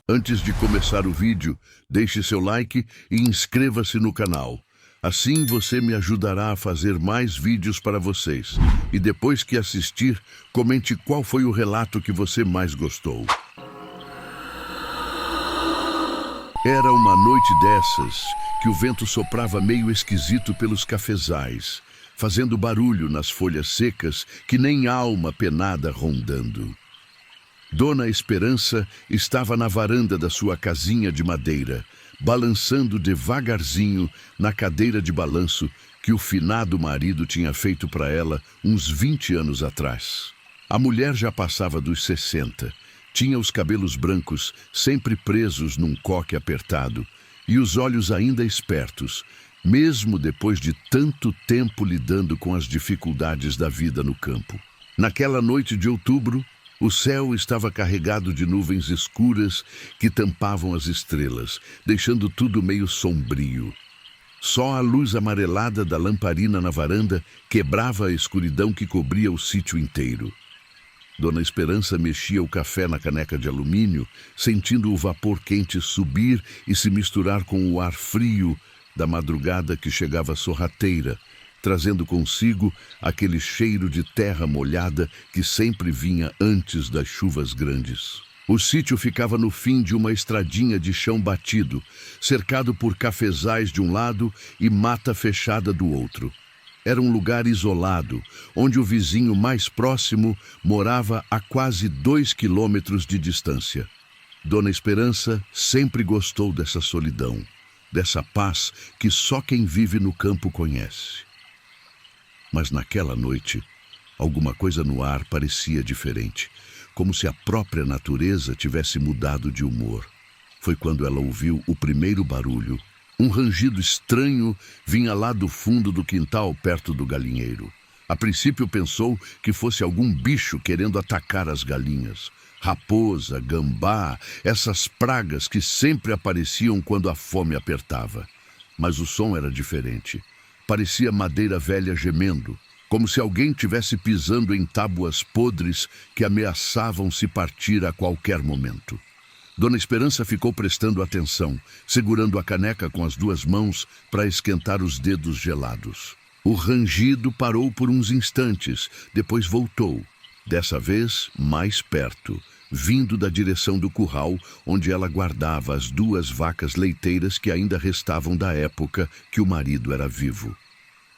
Antes de começar o vídeo, deixe seu like e inscreva-se no canal. Assim você me ajudará a fazer mais vídeos para vocês. E depois que assistir, comente qual foi o relato que você mais gostou. Era uma noite dessas que o vento soprava meio esquisito pelos cafezais, fazendo barulho nas folhas secas que nem alma penada rondando. Dona Esperança estava na varanda da sua casinha de madeira, balançando devagarzinho na cadeira de balanço que o finado marido tinha feito para ela uns 20 anos atrás. A mulher já passava dos 60, tinha os cabelos brancos sempre presos num coque apertado e os olhos ainda espertos, mesmo depois de tanto tempo lidando com as dificuldades da vida no campo. Naquela noite de outubro, o céu estava carregado de nuvens escuras que tampavam as estrelas, deixando tudo meio sombrio. Só a luz amarelada da lamparina na varanda quebrava a escuridão que cobria o sítio inteiro. Dona Esperança mexia o café na caneca de alumínio, sentindo o vapor quente subir e se misturar com o ar frio da madrugada que chegava sorrateira, trazendo consigo aquele cheiro de terra molhada que sempre vinha antes das chuvas grandes. O sítio ficava no fim de uma estradinha de chão batido, cercado por cafezais de um lado e mata fechada do outro. Era um lugar isolado, onde o vizinho mais próximo morava a quase 2 quilômetros de distância. Dona Esperança sempre gostou dessa solidão, dessa paz que só quem vive no campo conhece. Mas naquela noite, alguma coisa no ar parecia diferente, como se a própria natureza tivesse mudado de humor. Foi quando ela ouviu o primeiro barulho. Um rangido estranho vinha lá do fundo do quintal, perto do galinheiro. A princípio pensou que fosse algum bicho querendo atacar as galinhas. Raposa, gambá, essas pragas que sempre apareciam quando a fome apertava. Mas o som era diferente. Parecia madeira velha gemendo, como se alguém tivesse pisando em tábuas podres que ameaçavam se partir a qualquer momento. Dona Esperança ficou prestando atenção, segurando a caneca com as 2 mãos para esquentar os dedos gelados. O rangido parou por uns instantes, depois voltou, dessa vez mais perto, vindo da direção do curral onde ela guardava as 2 vacas leiteiras que ainda restavam da época que o marido era vivo.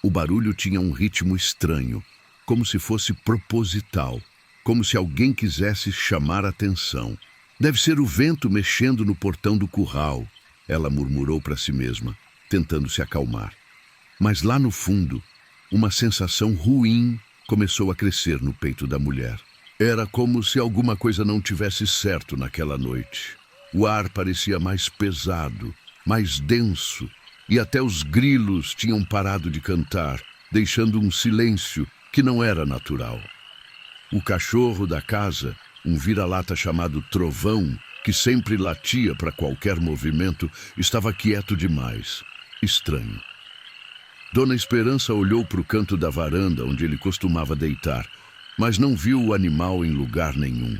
O barulho tinha um ritmo estranho, como se fosse proposital, como se alguém quisesse chamar atenção. Deve ser o vento mexendo no portão do curral, ela murmurou para si mesma, tentando se acalmar. Mas lá no fundo, uma sensação ruim começou a crescer no peito da mulher. Era como se alguma coisa não tivesse certo naquela noite. O ar parecia mais pesado, mais denso, e até os grilos tinham parado de cantar, deixando um silêncio que não era natural. O cachorro da casa, um vira-lata chamado Trovão, que sempre latia para qualquer movimento, estava quieto demais, estranho. Dona Esperança olhou para o canto da varanda onde ele costumava deitar, mas não viu o animal em lugar nenhum.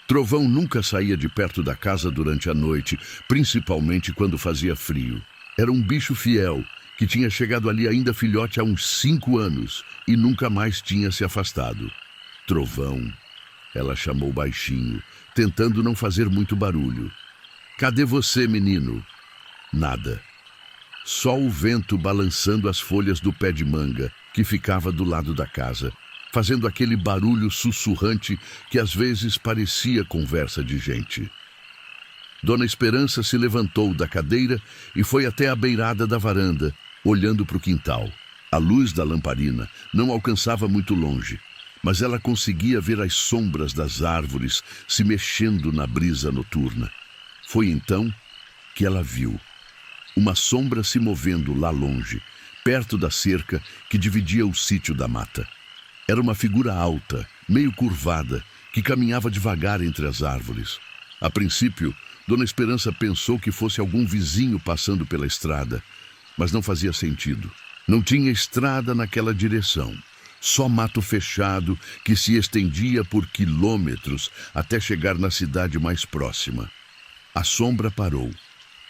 Trovão nunca saía de perto da casa durante a noite, principalmente quando fazia frio. Era um bicho fiel, que tinha chegado ali ainda filhote há uns 5 anos e nunca mais tinha se afastado. Trovão, ela chamou baixinho, tentando não fazer muito barulho. Cadê você, menino? Nada. Só o vento balançando as folhas do pé de manga, que ficava do lado da casa, fazendo aquele barulho sussurrante que às vezes parecia conversa de gente. Dona Esperança se levantou da cadeira e foi até a beirada da varanda, olhando para o quintal. A luz da lamparina não alcançava muito longe, mas ela conseguia ver as sombras das árvores se mexendo na brisa noturna. Foi então que ela viu uma sombra se movendo lá longe, perto da cerca que dividia o sítio da mata. Era uma figura alta, meio curvada, que caminhava devagar entre as árvores. A princípio, Dona Esperança pensou que fosse algum vizinho passando pela estrada, mas não fazia sentido. Não tinha estrada naquela direção, Só mato fechado que se estendia por quilômetros até chegar na cidade mais próxima. A sombra parou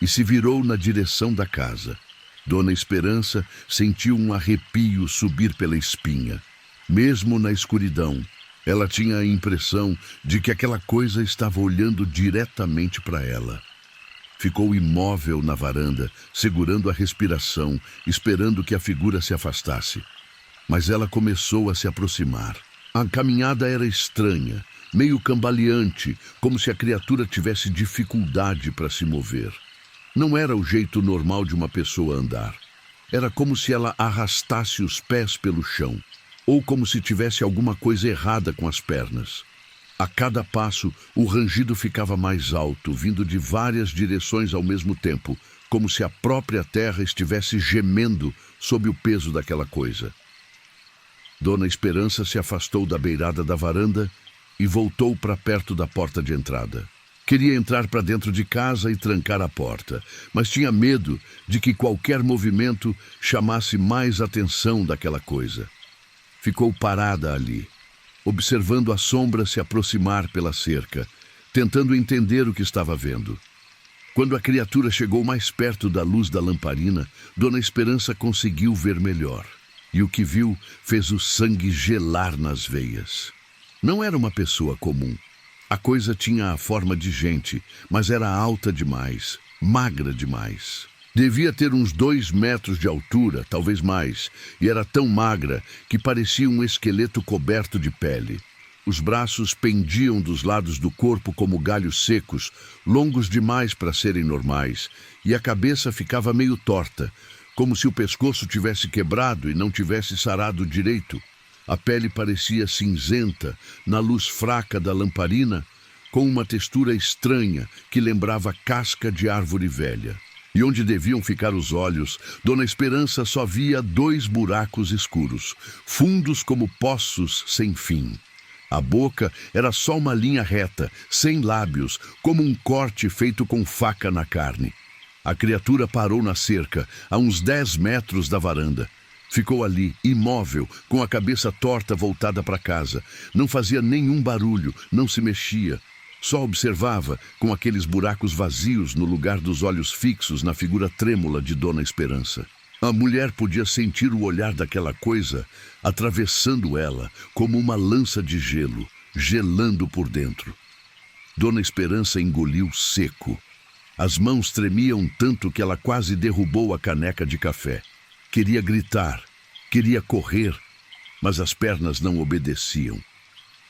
e se virou na direção da casa. Dona Esperança sentiu um arrepio subir pela espinha. Mesmo na escuridão, ela tinha a impressão de que aquela coisa estava olhando diretamente para ela. Ficou imóvel na varanda, segurando a respiração, esperando que a figura se afastasse. Mas ela começou a se aproximar. A caminhada era estranha, meio cambaleante, como se a criatura tivesse dificuldade para se mover. Não era o jeito normal de uma pessoa andar. Era como se ela arrastasse os pés pelo chão, ou como se tivesse alguma coisa errada com as pernas. A cada passo, o rangido ficava mais alto, vindo de várias direções ao mesmo tempo, como se a própria terra estivesse gemendo sob o peso daquela coisa. Dona Esperança se afastou da beirada da varanda e voltou para perto da porta de entrada. Queria entrar para dentro de casa e trancar a porta, mas tinha medo de que qualquer movimento chamasse mais atenção daquela coisa. Ficou parada ali, observando a sombra se aproximar pela cerca, tentando entender o que estava vendo. Quando a criatura chegou mais perto da luz da lamparina, Dona Esperança conseguiu ver melhor. E o que viu fez o sangue gelar nas veias. Não era uma pessoa comum. A coisa tinha a forma de gente, mas era alta demais, magra demais. Devia ter uns 2 metros de altura, talvez mais, e era tão magra que parecia um esqueleto coberto de pele. Os braços pendiam dos lados do corpo como galhos secos, longos demais para serem normais, e a cabeça ficava meio torta, como se o pescoço tivesse quebrado e não tivesse sarado direito. A pele parecia cinzenta, na luz fraca da lamparina, com uma textura estranha que lembrava casca de árvore velha. E onde deviam ficar os olhos, Dona Esperança só via 2 buracos escuros, fundos como poços sem fim. A boca era só uma linha reta, sem lábios, como um corte feito com faca na carne. A criatura parou na cerca, a uns 10 metros da varanda. Ficou ali, imóvel, com a cabeça torta voltada para casa. Não fazia nenhum barulho, não se mexia. Só observava, com aqueles buracos vazios no lugar dos olhos fixos na figura trêmula de Dona Esperança. A mulher podia sentir o olhar daquela coisa atravessando ela, como uma lança de gelo, gelando por dentro. Dona Esperança engoliu seco. As mãos tremiam tanto que ela quase derrubou a caneca de café. Queria gritar, queria correr, mas as pernas não obedeciam.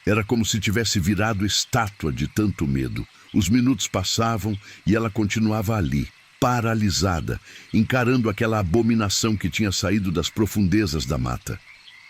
Era como se tivesse virado estátua de tanto medo. Os minutos passavam e ela continuava ali, paralisada, encarando aquela abominação que tinha saído das profundezas da mata.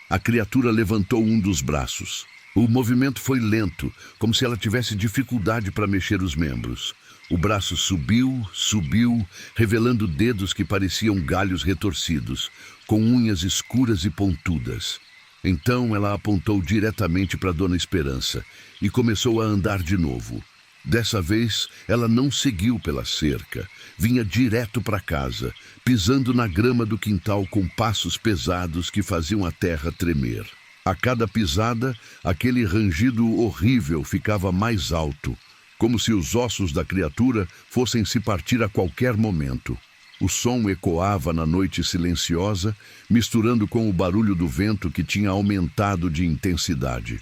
A criatura levantou um dos braços. O movimento foi lento, como se ela tivesse dificuldade para mexer os membros. O braço subiu, revelando dedos que pareciam galhos retorcidos, com unhas escuras e pontudas. Então ela apontou diretamente para Dona Esperança e começou a andar de novo. Dessa vez, ela não seguiu pela cerca, vinha direto para casa, pisando na grama do quintal com passos pesados que faziam a terra tremer. A cada pisada, aquele rangido horrível ficava mais alto, como se os ossos da criatura fossem se partir a qualquer momento. O som ecoava na noite silenciosa, misturando com o barulho do vento que tinha aumentado de intensidade.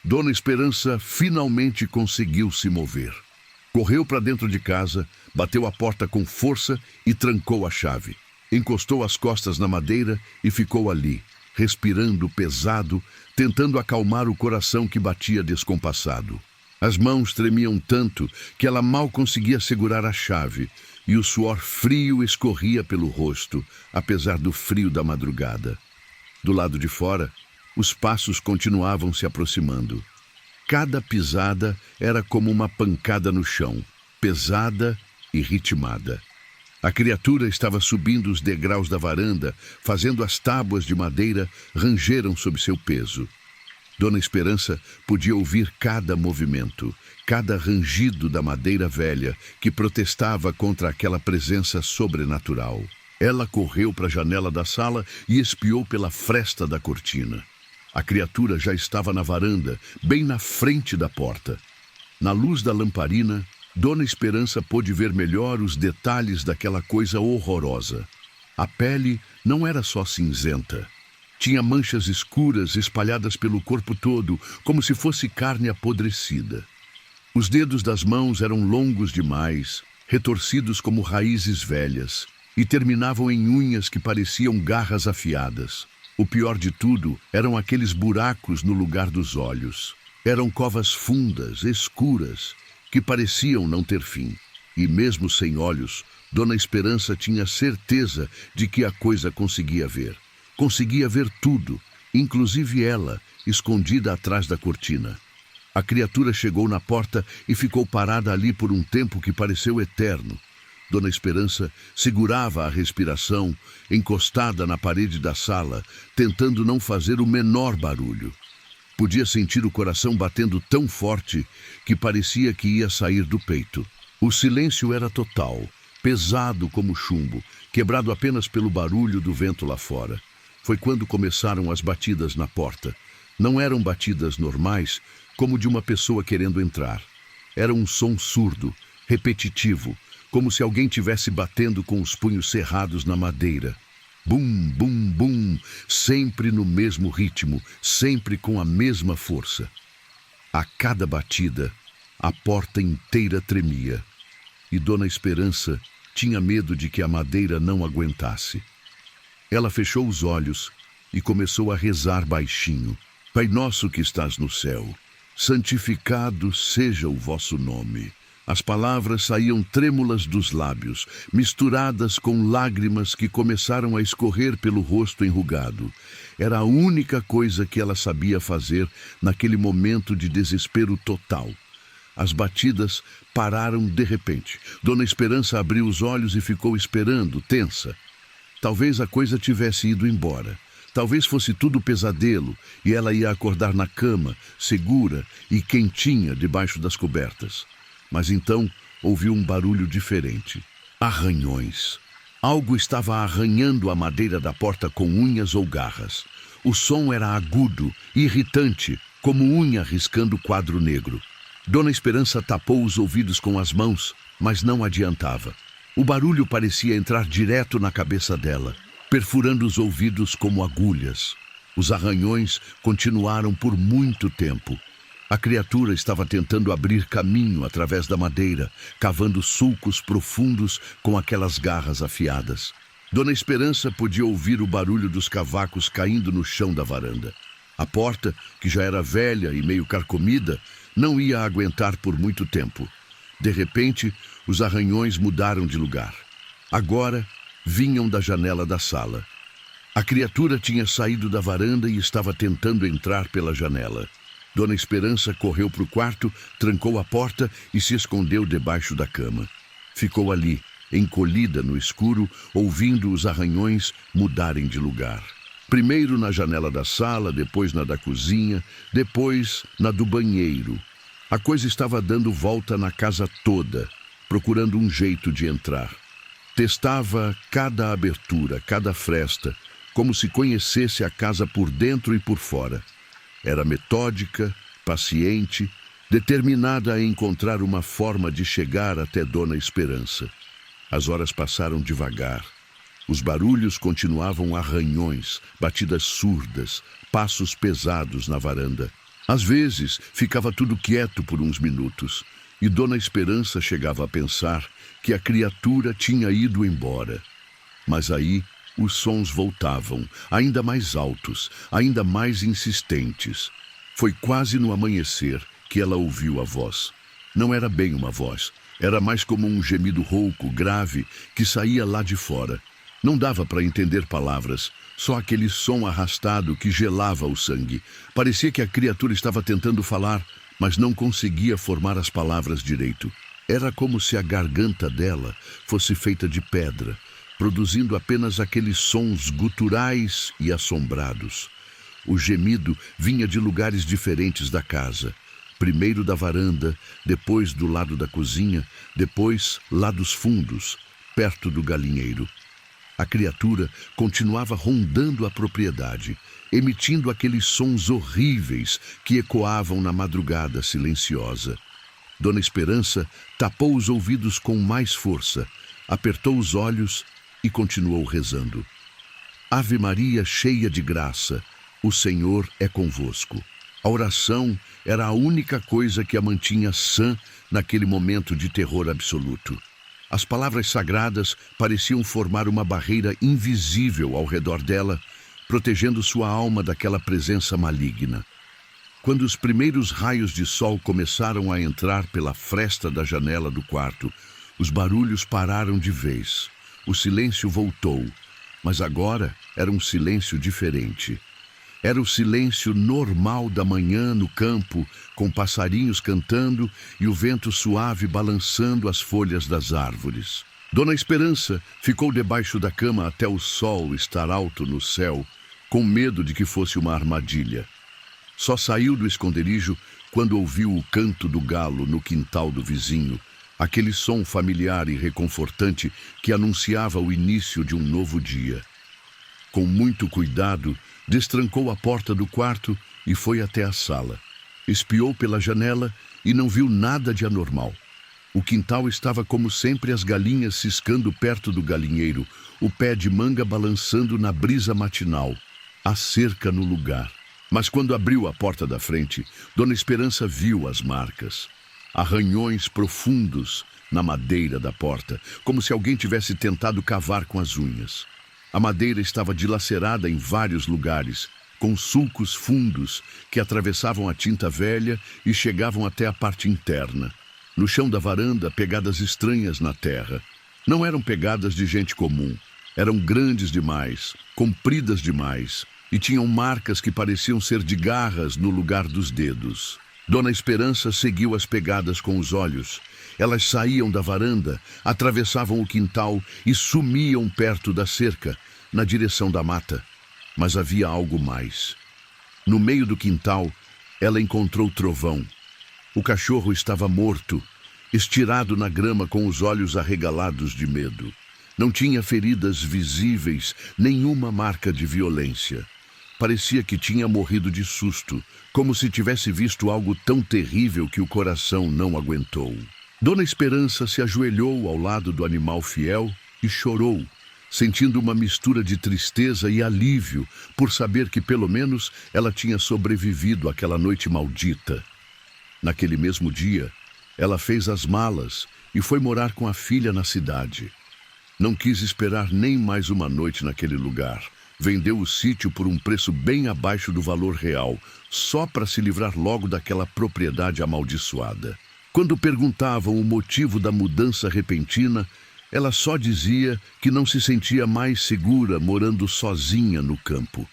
Dona Esperança finalmente conseguiu se mover. Correu para dentro de casa, bateu a porta com força e trancou a chave. Encostou as costas na madeira e ficou ali, respirando pesado, tentando acalmar o coração que batia descompassado. As mãos tremiam tanto que ela mal conseguia segurar a chave, e o suor frio escorria pelo rosto, apesar do frio da madrugada. Do lado de fora, os passos continuavam se aproximando. Cada pisada era como uma pancada no chão, pesada e ritmada. A criatura estava subindo os degraus da varanda, fazendo as tábuas de madeira rangeram sob seu peso. Dona Esperança podia ouvir cada movimento, cada rangido da madeira velha que protestava contra aquela presença sobrenatural. Ela correu para a janela da sala e espiou pela fresta da cortina. A criatura já estava na varanda, bem na frente da porta. Na luz da lamparina, Dona Esperança pôde ver melhor os detalhes daquela coisa horrorosa. A pele não era só cinzenta. Tinha manchas escuras espalhadas pelo corpo todo, como se fosse carne apodrecida. Os dedos das mãos eram longos demais, retorcidos como raízes velhas, e terminavam em unhas que pareciam garras afiadas. O pior de tudo eram aqueles buracos no lugar dos olhos. Eram covas fundas, escuras, que pareciam não ter fim. E mesmo sem olhos, Dona Esperança tinha certeza de que a coisa conseguia ver. Conseguia ver tudo, inclusive ela, escondida atrás da cortina. A criatura chegou na porta e ficou parada ali por um tempo que pareceu eterno. Dona Esperança segurava a respiração, encostada na parede da sala, tentando não fazer o menor barulho. Podia sentir o coração batendo tão forte que parecia que ia sair do peito. O silêncio era total, pesado como chumbo, quebrado apenas pelo barulho do vento lá fora. Foi quando começaram as batidas na porta. Não eram batidas normais, como de uma pessoa querendo entrar. Era um som surdo, repetitivo, como se alguém tivesse batendo com os punhos cerrados na madeira. Bum, bum, bum, sempre no mesmo ritmo, sempre com a mesma força. A cada batida, a porta inteira tremia. E Dona Esperança tinha medo de que a madeira não aguentasse. Ela fechou os olhos e começou a rezar baixinho. Pai nosso que estás no céu, santificado seja o vosso nome. As palavras saíam trêmulas dos lábios, misturadas com lágrimas que começaram a escorrer pelo rosto enrugado. Era a única coisa que ela sabia fazer naquele momento de desespero total. As batidas pararam de repente. Dona Esperança abriu os olhos e ficou esperando, tensa. Talvez a coisa tivesse ido embora. Talvez fosse tudo pesadelo e ela ia acordar na cama, segura e quentinha debaixo das cobertas. Mas então ouviu um barulho diferente. Arranhões. Algo estava arranhando a madeira da porta com unhas ou garras. O som era agudo, irritante, como unha riscando quadro negro. Dona Esperança tapou os ouvidos com as mãos, mas não adiantava. O barulho parecia entrar direto na cabeça dela, perfurando os ouvidos como agulhas. Os arranhões continuaram por muito tempo. A criatura estava tentando abrir caminho através da madeira, cavando sulcos profundos com aquelas garras afiadas. Dona Esperança podia ouvir o barulho dos cavacos caindo no chão da varanda. A porta, que já era velha e meio carcomida, não ia aguentar por muito tempo. De repente, os arranhões mudaram de lugar. Agora, vinham da janela da sala. A criatura tinha saído da varanda e estava tentando entrar pela janela. Dona Esperança correu para o quarto, trancou a porta e se escondeu debaixo da cama. Ficou ali, encolhida no escuro, ouvindo os arranhões mudarem de lugar. Primeiro na janela da sala, depois na da cozinha, depois na do banheiro. A coisa estava dando volta na casa toda, procurando um jeito de entrar. Testava cada abertura, cada fresta, como se conhecesse a casa por dentro e por fora. Era metódica, paciente, determinada a encontrar uma forma de chegar até Dona Esperança. As horas passaram devagar. Os barulhos continuavam arranhões, batidas surdas, passos pesados na varanda. Às vezes, ficava tudo quieto por uns minutos, e Dona Esperança chegava a pensar que a criatura tinha ido embora. Mas aí, os sons voltavam, ainda mais altos, ainda mais insistentes. Foi quase no amanhecer que ela ouviu a voz. Não era bem uma voz, era mais como um gemido rouco, grave, que saía lá de fora. Não dava para entender palavras, só aquele som arrastado que gelava o sangue. Parecia que a criatura estava tentando falar, mas não conseguia formar as palavras direito. Era como se a garganta dela fosse feita de pedra, produzindo apenas aqueles sons guturais e assombrados. O gemido vinha de lugares diferentes da casa. Primeiro da varanda, depois do lado da cozinha, depois lá dos fundos, perto do galinheiro. A criatura continuava rondando a propriedade, emitindo aqueles sons horríveis que ecoavam na madrugada silenciosa. Dona Esperança tapou os ouvidos com mais força, apertou os olhos e continuou rezando. Ave Maria, cheia de graça, o Senhor é convosco. A oração era a única coisa que a mantinha sã naquele momento de terror absoluto. As palavras sagradas pareciam formar uma barreira invisível ao redor dela, protegendo sua alma daquela presença maligna. Quando os primeiros raios de sol começaram a entrar pela fresta da janela do quarto, os barulhos pararam de vez. O silêncio voltou, mas agora era um silêncio diferente. Era o silêncio normal da manhã no campo, com passarinhos cantando e o vento suave balançando as folhas das árvores. Dona Esperança ficou debaixo da cama até o sol estar alto no céu, com medo de que fosse uma armadilha. Só saiu do esconderijo quando ouviu o canto do galo no quintal do vizinho, aquele som familiar e reconfortante que anunciava o início de um novo dia. Com muito cuidado, destrancou a porta do quarto e foi até a sala. Espiou pela janela e não viu nada de anormal. O quintal estava como sempre, as galinhas ciscando perto do galinheiro, o pé de manga balançando na brisa matinal, a cerca no lugar. Mas quando abriu a porta da frente, Dona Esperança viu as marcas. Arranhões profundos na madeira da porta, como se alguém tivesse tentado cavar com as unhas. A madeira estava dilacerada em vários lugares, com sulcos fundos que atravessavam a tinta velha e chegavam até a parte interna. No chão da varanda, pegadas estranhas na terra. Não eram pegadas de gente comum. Eram grandes demais, compridas demais, e tinham marcas que pareciam ser de garras no lugar dos dedos. Dona Esperança seguiu as pegadas com os olhos. Elas saíam da varanda, atravessavam o quintal e sumiam perto da cerca, na direção da mata. Mas havia algo mais. No meio do quintal, ela encontrou Trovão. O cachorro estava morto, estirado na grama com os olhos arregalados de medo. Não tinha feridas visíveis, nenhuma marca de violência. Parecia que tinha morrido de susto, como se tivesse visto algo tão terrível que o coração não aguentou. Dona Esperança se ajoelhou ao lado do animal fiel e chorou, sentindo uma mistura de tristeza e alívio por saber que pelo menos ela tinha sobrevivido àquela noite maldita. Naquele mesmo dia, ela fez as malas e foi morar com a filha na cidade. Não quis esperar nem mais uma noite naquele lugar. Vendeu o sítio por um preço bem abaixo do valor real, só para se livrar logo daquela propriedade amaldiçoada. Quando perguntavam o motivo da mudança repentina, ela só dizia que não se sentia mais segura morando sozinha no campo.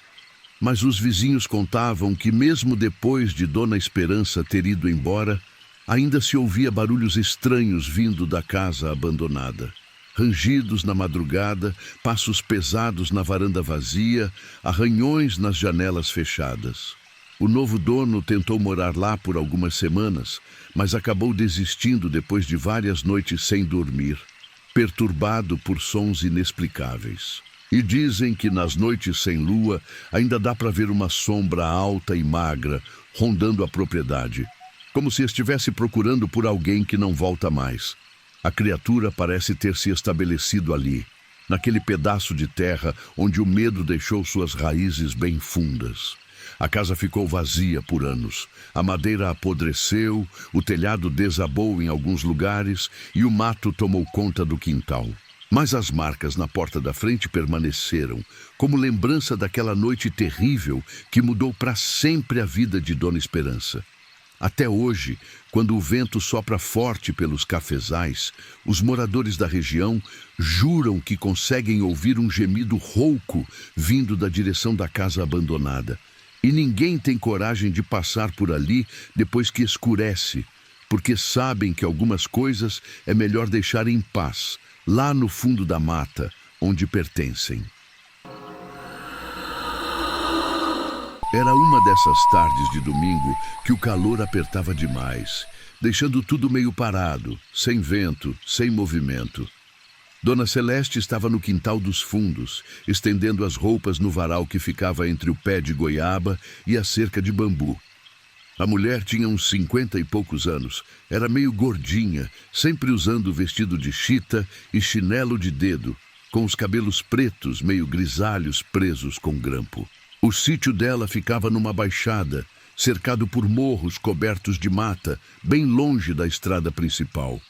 Mas os vizinhos contavam que mesmo depois de Dona Esperança ter ido embora, ainda se ouvia barulhos estranhos vindo da casa abandonada. Rangidos na madrugada, passos pesados na varanda vazia, arranhões nas janelas fechadas. O novo dono tentou morar lá por algumas semanas, mas acabou desistindo depois de várias noites sem dormir, perturbado por sons inexplicáveis. E dizem que nas noites sem lua ainda dá para ver uma sombra alta e magra rondando a propriedade, como se estivesse procurando por alguém que não volta mais. A criatura parece ter se estabelecido ali, naquele pedaço de terra onde o medo deixou suas raízes bem fundas. A casa ficou vazia por anos. A madeira apodreceu, o telhado desabou em alguns lugares e o mato tomou conta do quintal. Mas as marcas na porta da frente permaneceram, como lembrança daquela noite terrível que mudou para sempre a vida de Dona Esperança. Até hoje, quando o vento sopra forte pelos cafezais, os moradores da região juram que conseguem ouvir um gemido rouco vindo da direção da casa abandonada. E ninguém tem coragem de passar por ali depois que escurece, porque sabem que algumas coisas é melhor deixar em paz, lá no fundo da mata, onde pertencem. Era uma dessas tardes de domingo que o calor apertava demais, deixando tudo meio parado, sem vento, sem movimento. Dona Celeste estava no quintal dos fundos, estendendo as roupas no varal que ficava entre o pé de goiaba e a cerca de bambu. A mulher tinha uns 50 e poucos anos, era meio gordinha, sempre usando vestido de chita e chinelo de dedo, com os cabelos pretos, meio grisalhos, presos com grampo. O sítio dela ficava numa baixada, cercado por morros cobertos de mata, bem longe da estrada principal.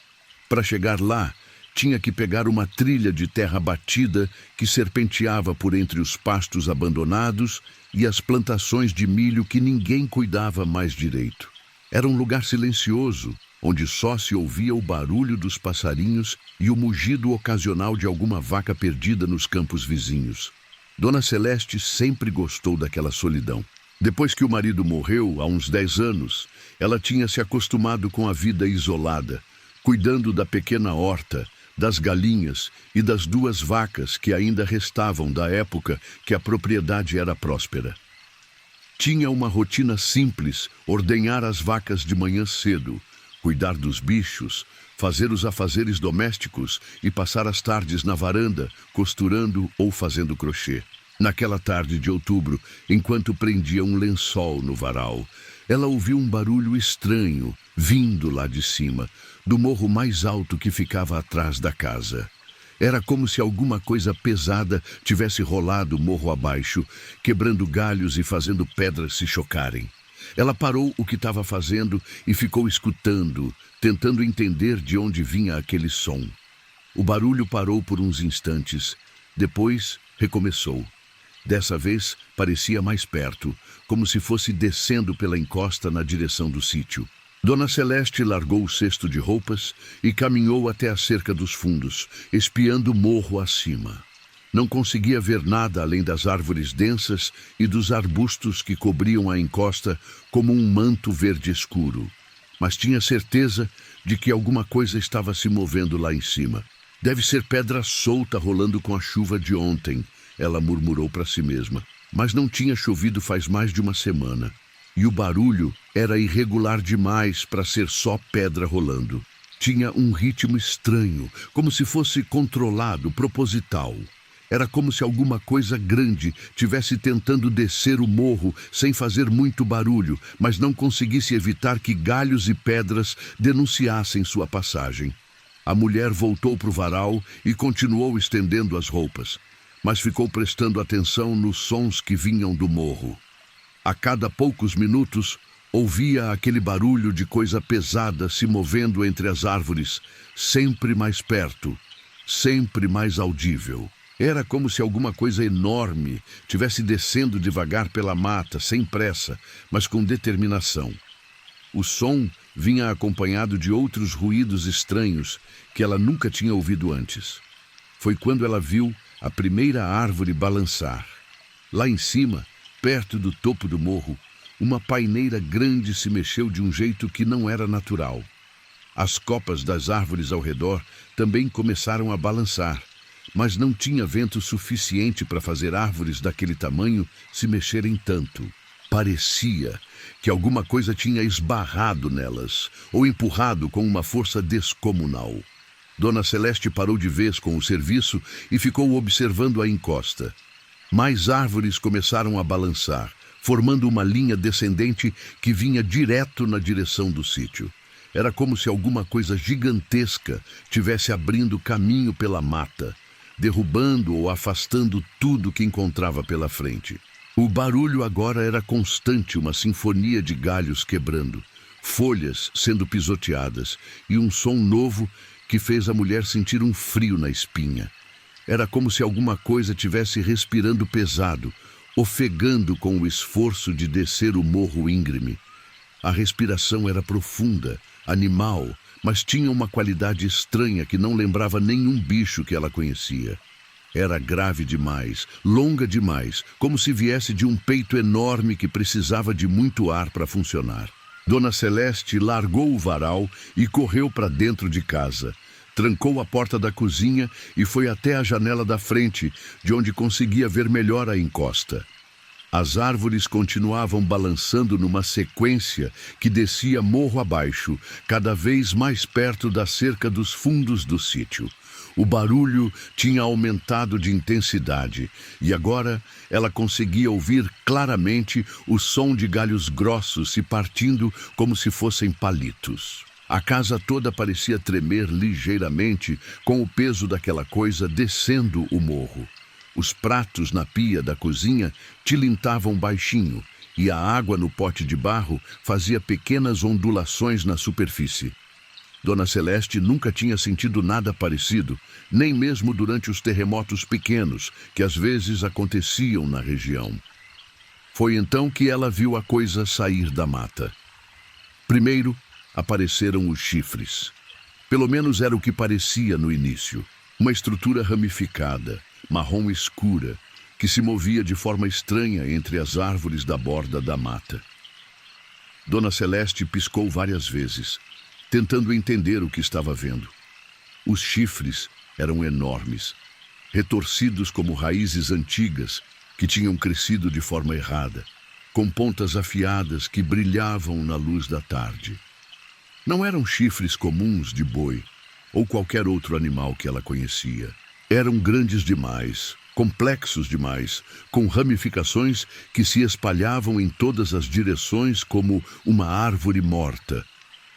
Para chegar lá, tinha que pegar uma trilha de terra batida que serpenteava por entre os pastos abandonados e as plantações de milho que ninguém cuidava mais direito. Era um lugar silencioso, onde só se ouvia o barulho dos passarinhos e o mugido ocasional de alguma vaca perdida nos campos vizinhos. Dona Celeste sempre gostou daquela solidão. Depois que o marido morreu, há uns 10 anos, ela tinha se acostumado com a vida isolada, cuidando da pequena horta, das galinhas e das 2 vacas que ainda restavam da época que a propriedade era próspera. Tinha uma rotina simples: ordenhar as vacas de manhã cedo, cuidar dos bichos, fazer os afazeres domésticos e passar as tardes na varanda, costurando ou fazendo crochê. Naquela tarde de outubro, enquanto prendia um lençol no varal, ela ouviu um barulho estranho vindo lá de cima, do morro mais alto que ficava atrás da casa. Era como se alguma coisa pesada tivesse rolado morro abaixo, quebrando galhos e fazendo pedras se chocarem. Ela parou o que estava fazendo e ficou escutando, tentando entender de onde vinha aquele som. O barulho parou por uns instantes, depois recomeçou. Dessa vez parecia mais perto, como se fosse descendo pela encosta na direção do sítio. Dona Celeste largou o cesto de roupas e caminhou até a cerca dos fundos, espiando o morro acima. Não conseguia ver nada além das árvores densas e dos arbustos que cobriam a encosta como um manto verde escuro. Mas tinha certeza de que alguma coisa estava se movendo lá em cima. Deve ser pedra solta rolando com a chuva de ontem, ela murmurou para si mesma. Mas não tinha chovido faz mais de uma semana. E o barulho era irregular demais para ser só pedra rolando. Tinha um ritmo estranho, como se fosse controlado, proposital. Era como se alguma coisa grande tivesse tentando descer o morro sem fazer muito barulho, mas não conseguisse evitar que galhos e pedras denunciassem sua passagem. A mulher voltou para o varal e continuou estendendo as roupas, mas ficou prestando atenção nos sons que vinham do morro. A cada poucos minutos, ouvia aquele barulho de coisa pesada se movendo entre as árvores, sempre mais perto, sempre mais audível. Era como se alguma coisa enorme tivesse descendo devagar pela mata, sem pressa, mas com determinação. O som vinha acompanhado de outros ruídos estranhos que ela nunca tinha ouvido antes. Foi quando ela viu a primeira árvore balançar. Lá em cima, perto do topo do morro, uma paineira grande se mexeu de um jeito que não era natural. As copas das árvores ao redor também começaram a balançar, mas não tinha vento suficiente para fazer árvores daquele tamanho se mexerem tanto. Parecia que alguma coisa tinha esbarrado nelas, ou empurrado com uma força descomunal. Dona Celeste parou de vez com o serviço e ficou observando a encosta. Mais árvores começaram a balançar, formando uma linha descendente que vinha direto na direção do sítio. Era como se alguma coisa gigantesca tivesse abrindo caminho pela mata, derrubando ou afastando tudo que encontrava pela frente. O barulho agora era constante, uma sinfonia de galhos quebrando, folhas sendo pisoteadas e um som novo que fez a mulher sentir um frio na espinha. Era como se alguma coisa tivesse respirando pesado, ofegando com o esforço de descer o morro íngreme. A respiração era profunda, animal, mas tinha uma qualidade estranha que não lembrava nenhum bicho que ela conhecia. Era grave demais, longa demais, como se viesse de um peito enorme que precisava de muito ar para funcionar. Dona Celeste largou o varal e correu para dentro de casa. Trancou a porta da cozinha e foi até a janela da frente, de onde conseguia ver melhor a encosta. As árvores continuavam balançando numa sequência que descia morro abaixo, cada vez mais perto da cerca dos fundos do sítio. O barulho tinha aumentado de intensidade e agora ela conseguia ouvir claramente o som de galhos grossos se partindo como se fossem palitos. A casa toda parecia tremer ligeiramente com o peso daquela coisa descendo o morro. Os pratos na pia da cozinha tilintavam baixinho e a água no pote de barro fazia pequenas ondulações na superfície. Dona Celeste nunca tinha sentido nada parecido, nem mesmo durante os terremotos pequenos que às vezes aconteciam na região. Foi então que ela viu a coisa sair da mata. Primeiro, apareceram os chifres. Pelo menos era o que parecia no início. Uma estrutura ramificada, marrom escura, que se movia de forma estranha entre as árvores da borda da mata. Dona Celeste piscou várias vezes, tentando entender o que estava vendo. Os chifres eram enormes, retorcidos como raízes antigas que tinham crescido de forma errada, com pontas afiadas que brilhavam na luz da tarde. Não eram chifres comuns de boi ou qualquer outro animal que ela conhecia. Eram grandes demais, complexos demais, com ramificações que se espalhavam em todas as direções como uma árvore morta,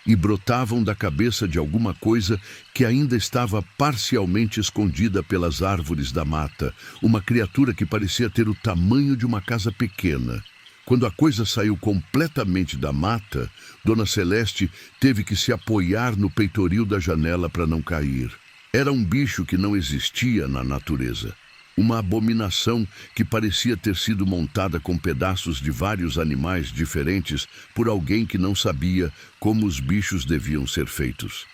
e brotavam da cabeça de alguma coisa que ainda estava parcialmente escondida pelas árvores da mata, uma criatura que parecia ter o tamanho de uma casa pequena. Quando a coisa saiu completamente da mata, Dona Celeste teve que se apoiar no peitoril da janela para não cair. Era um bicho que não existia na natureza. Uma abominação que parecia ter sido montada com pedaços de vários animais diferentes por alguém que não sabia como os bichos deviam ser feitos.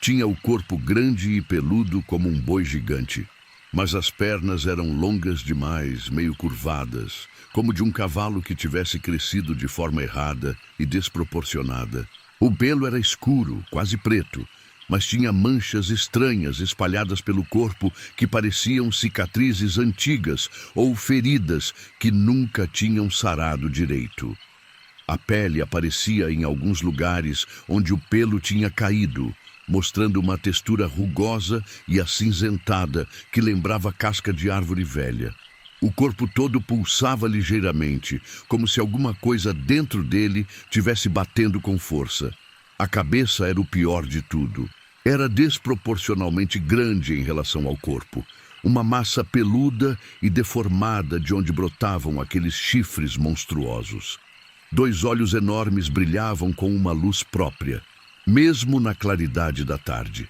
Tinha o corpo grande e peludo como um boi gigante, mas as pernas eram longas demais, meio curvadas, como de um cavalo que tivesse crescido de forma errada e desproporcionada. O pelo era escuro, quase preto, mas tinha manchas estranhas espalhadas pelo corpo que pareciam cicatrizes antigas ou feridas que nunca tinham sarado direito. A pele aparecia em alguns lugares onde o pelo tinha caído, mostrando uma textura rugosa e acinzentada que lembrava casca de árvore velha. O corpo todo pulsava ligeiramente, como se alguma coisa dentro dele tivesse batendo com força. A cabeça era o pior de tudo. Era desproporcionalmente grande em relação ao corpo, uma massa peluda e deformada de onde brotavam aqueles chifres monstruosos. 2 olhos enormes brilhavam com uma luz própria, mesmo na claridade da tarde.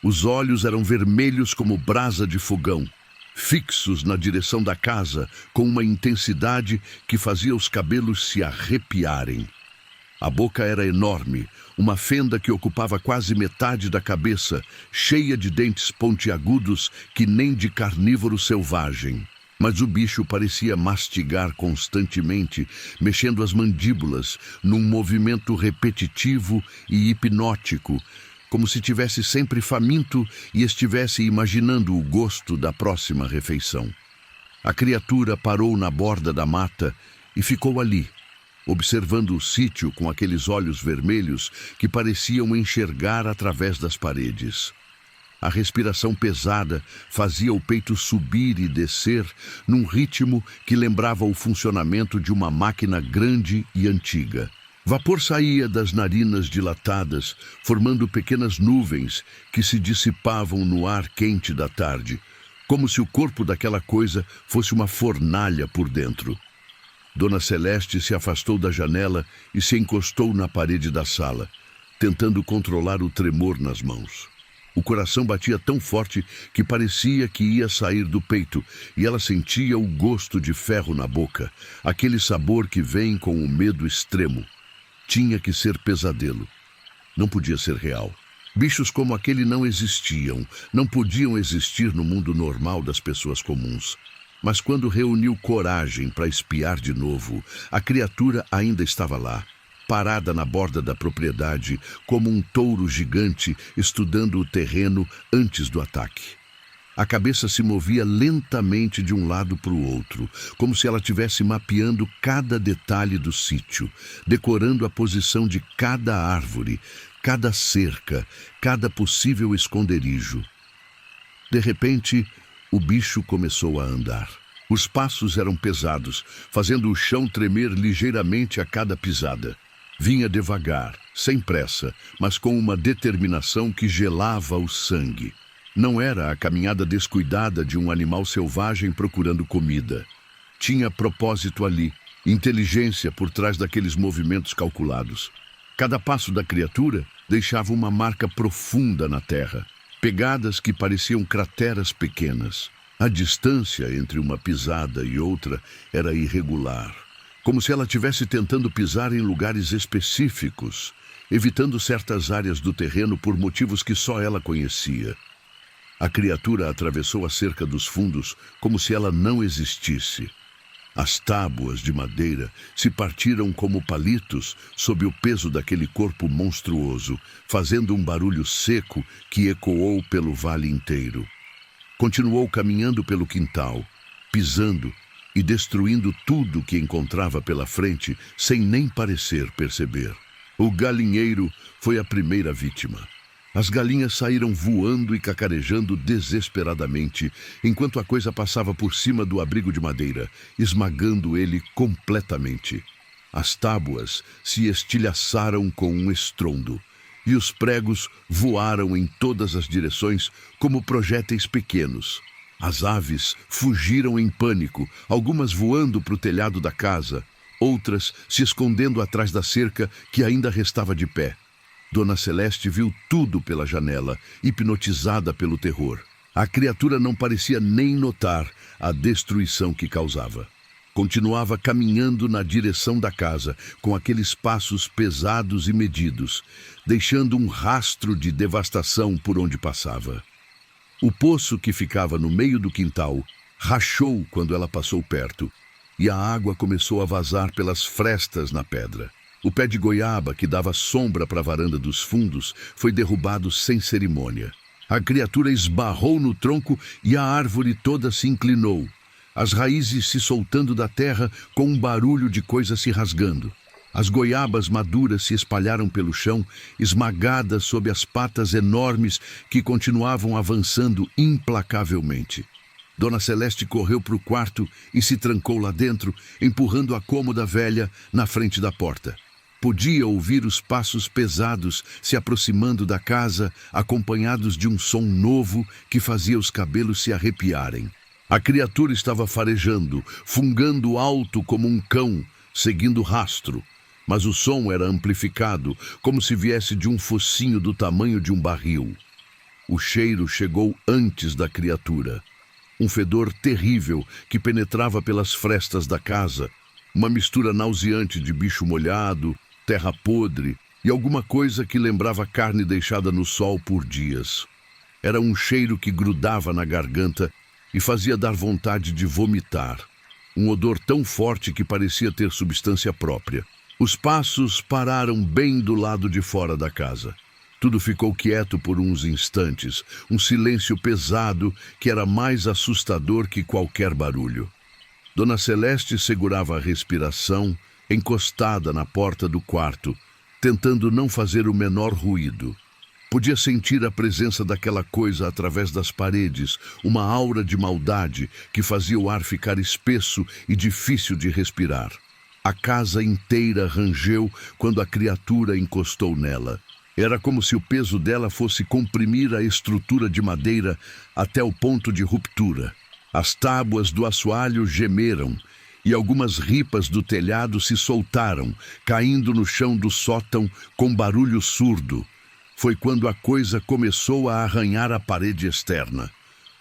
Os olhos eram vermelhos como brasa de fogão, fixos na direção da casa com uma intensidade que fazia os cabelos se arrepiarem. A boca era enorme, uma fenda que ocupava quase metade da cabeça, cheia de dentes pontiagudos que nem de carnívoro selvagem. Mas o bicho parecia mastigar constantemente, mexendo as mandíbulas num movimento repetitivo e hipnótico, como se tivesse sempre faminto e estivesse imaginando o gosto da próxima refeição. A criatura parou na borda da mata e ficou ali, observando o sítio com aqueles olhos vermelhos que pareciam enxergar através das paredes. A respiração pesada fazia o peito subir e descer num ritmo que lembrava o funcionamento de uma máquina grande e antiga. Vapor saía das narinas dilatadas, formando pequenas nuvens que se dissipavam no ar quente da tarde, como se o corpo daquela coisa fosse uma fornalha por dentro. Dona Celeste se afastou da janela e se encostou na parede da sala, tentando controlar o tremor nas mãos. O coração batia tão forte que parecia que ia sair do peito, e ela sentia o gosto de ferro na boca, aquele sabor que vem com o medo extremo. Tinha que ser pesadelo. Não podia ser real. Bichos como aquele não existiam, não podiam existir no mundo normal das pessoas comuns. Mas quando reuniu coragem para espiar de novo, a criatura ainda estava lá, parada na borda da propriedade, como um touro gigante estudando o terreno antes do ataque. A cabeça se movia lentamente de um lado para o outro, como se ela estivesse mapeando cada detalhe do sítio, decorando a posição de cada árvore, cada cerca, cada possível esconderijo. De repente, o bicho começou a andar. Os passos eram pesados, fazendo o chão tremer ligeiramente a cada pisada. Vinha devagar, sem pressa, mas com uma determinação que gelava o sangue. Não era a caminhada descuidada de um animal selvagem procurando comida. Tinha propósito ali, inteligência por trás daqueles movimentos calculados. Cada passo da criatura deixava uma marca profunda na terra, pegadas que pareciam crateras pequenas. A distância entre uma pisada e outra era irregular, como se ela estivesse tentando pisar em lugares específicos, evitando certas áreas do terreno por motivos que só ela conhecia. A criatura atravessou a cerca dos fundos como se ela não existisse. As tábuas de madeira se partiram como palitos sob o peso daquele corpo monstruoso, fazendo um barulho seco que ecoou pelo vale inteiro. Continuou caminhando pelo quintal, pisando e destruindo tudo que encontrava pela frente sem nem parecer perceber. O galinheiro foi a primeira vítima. As galinhas saíram voando e cacarejando desesperadamente, enquanto a coisa passava por cima do abrigo de madeira, esmagando ele completamente. As tábuas se estilhaçaram com um estrondo, e os pregos voaram em todas as direções como projéteis pequenos. As aves fugiram em pânico, algumas voando para o telhado da casa, outras se escondendo atrás da cerca que ainda restava de pé. Dona Celeste viu tudo pela janela, hipnotizada pelo terror. A criatura não parecia nem notar a destruição que causava. Continuava caminhando na direção da casa, com aqueles passos pesados e medidos, deixando um rastro de devastação por onde passava. O poço que ficava no meio do quintal rachou quando ela passou perto, e a água começou a vazar pelas frestas na pedra. O pé de goiaba, que dava sombra para a varanda dos fundos, foi derrubado sem cerimônia. A criatura esbarrou no tronco e a árvore toda se inclinou, as raízes se soltando da terra com um barulho de coisa se rasgando. As goiabas maduras se espalharam pelo chão, esmagadas sob as patas enormes que continuavam avançando implacavelmente. Dona Celeste correu para o quarto e se trancou lá dentro, empurrando a cômoda velha na frente da porta. Podia ouvir os passos pesados se aproximando da casa, acompanhados de um som novo que fazia os cabelos se arrepiarem. A criatura estava farejando, fungando alto como um cão, seguindo rastro, mas o som era amplificado, como se viesse de um focinho do tamanho de um barril. O cheiro chegou antes da criatura. Um fedor terrível que penetrava pelas frestas da casa, uma mistura nauseante de bicho molhado, terra podre e alguma coisa que lembrava carne deixada no sol por dias. Era um cheiro que grudava na garganta e fazia dar vontade de vomitar. Um odor tão forte que parecia ter substância própria. Os passos pararam bem do lado de fora da casa. Tudo ficou quieto por uns instantes, um silêncio pesado que era mais assustador que qualquer barulho. Dona Celeste segurava a respiração, encostada na porta do quarto, tentando não fazer o menor ruído. Podia sentir a presença daquela coisa através das paredes, uma aura de maldade que fazia o ar ficar espesso e difícil de respirar. A casa inteira rangeu quando a criatura encostou nela. Era como se o peso dela fosse comprimir a estrutura de madeira até o ponto de ruptura. As tábuas do assoalho gemeram e algumas ripas do telhado se soltaram, caindo no chão do sótão com barulho surdo. Foi quando a coisa começou a arranhar a parede externa.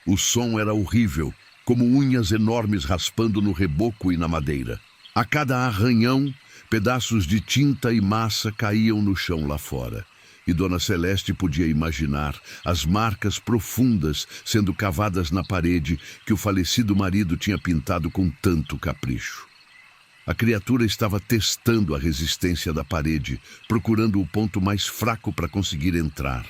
O som era horrível, como unhas enormes raspando no reboco e na madeira. A cada arranhão, pedaços de tinta e massa caíam no chão lá fora. E Dona Celeste podia imaginar as marcas profundas sendo cavadas na parede que o falecido marido tinha pintado com tanto capricho. A criatura estava testando a resistência da parede, procurando o ponto mais fraco para conseguir entrar.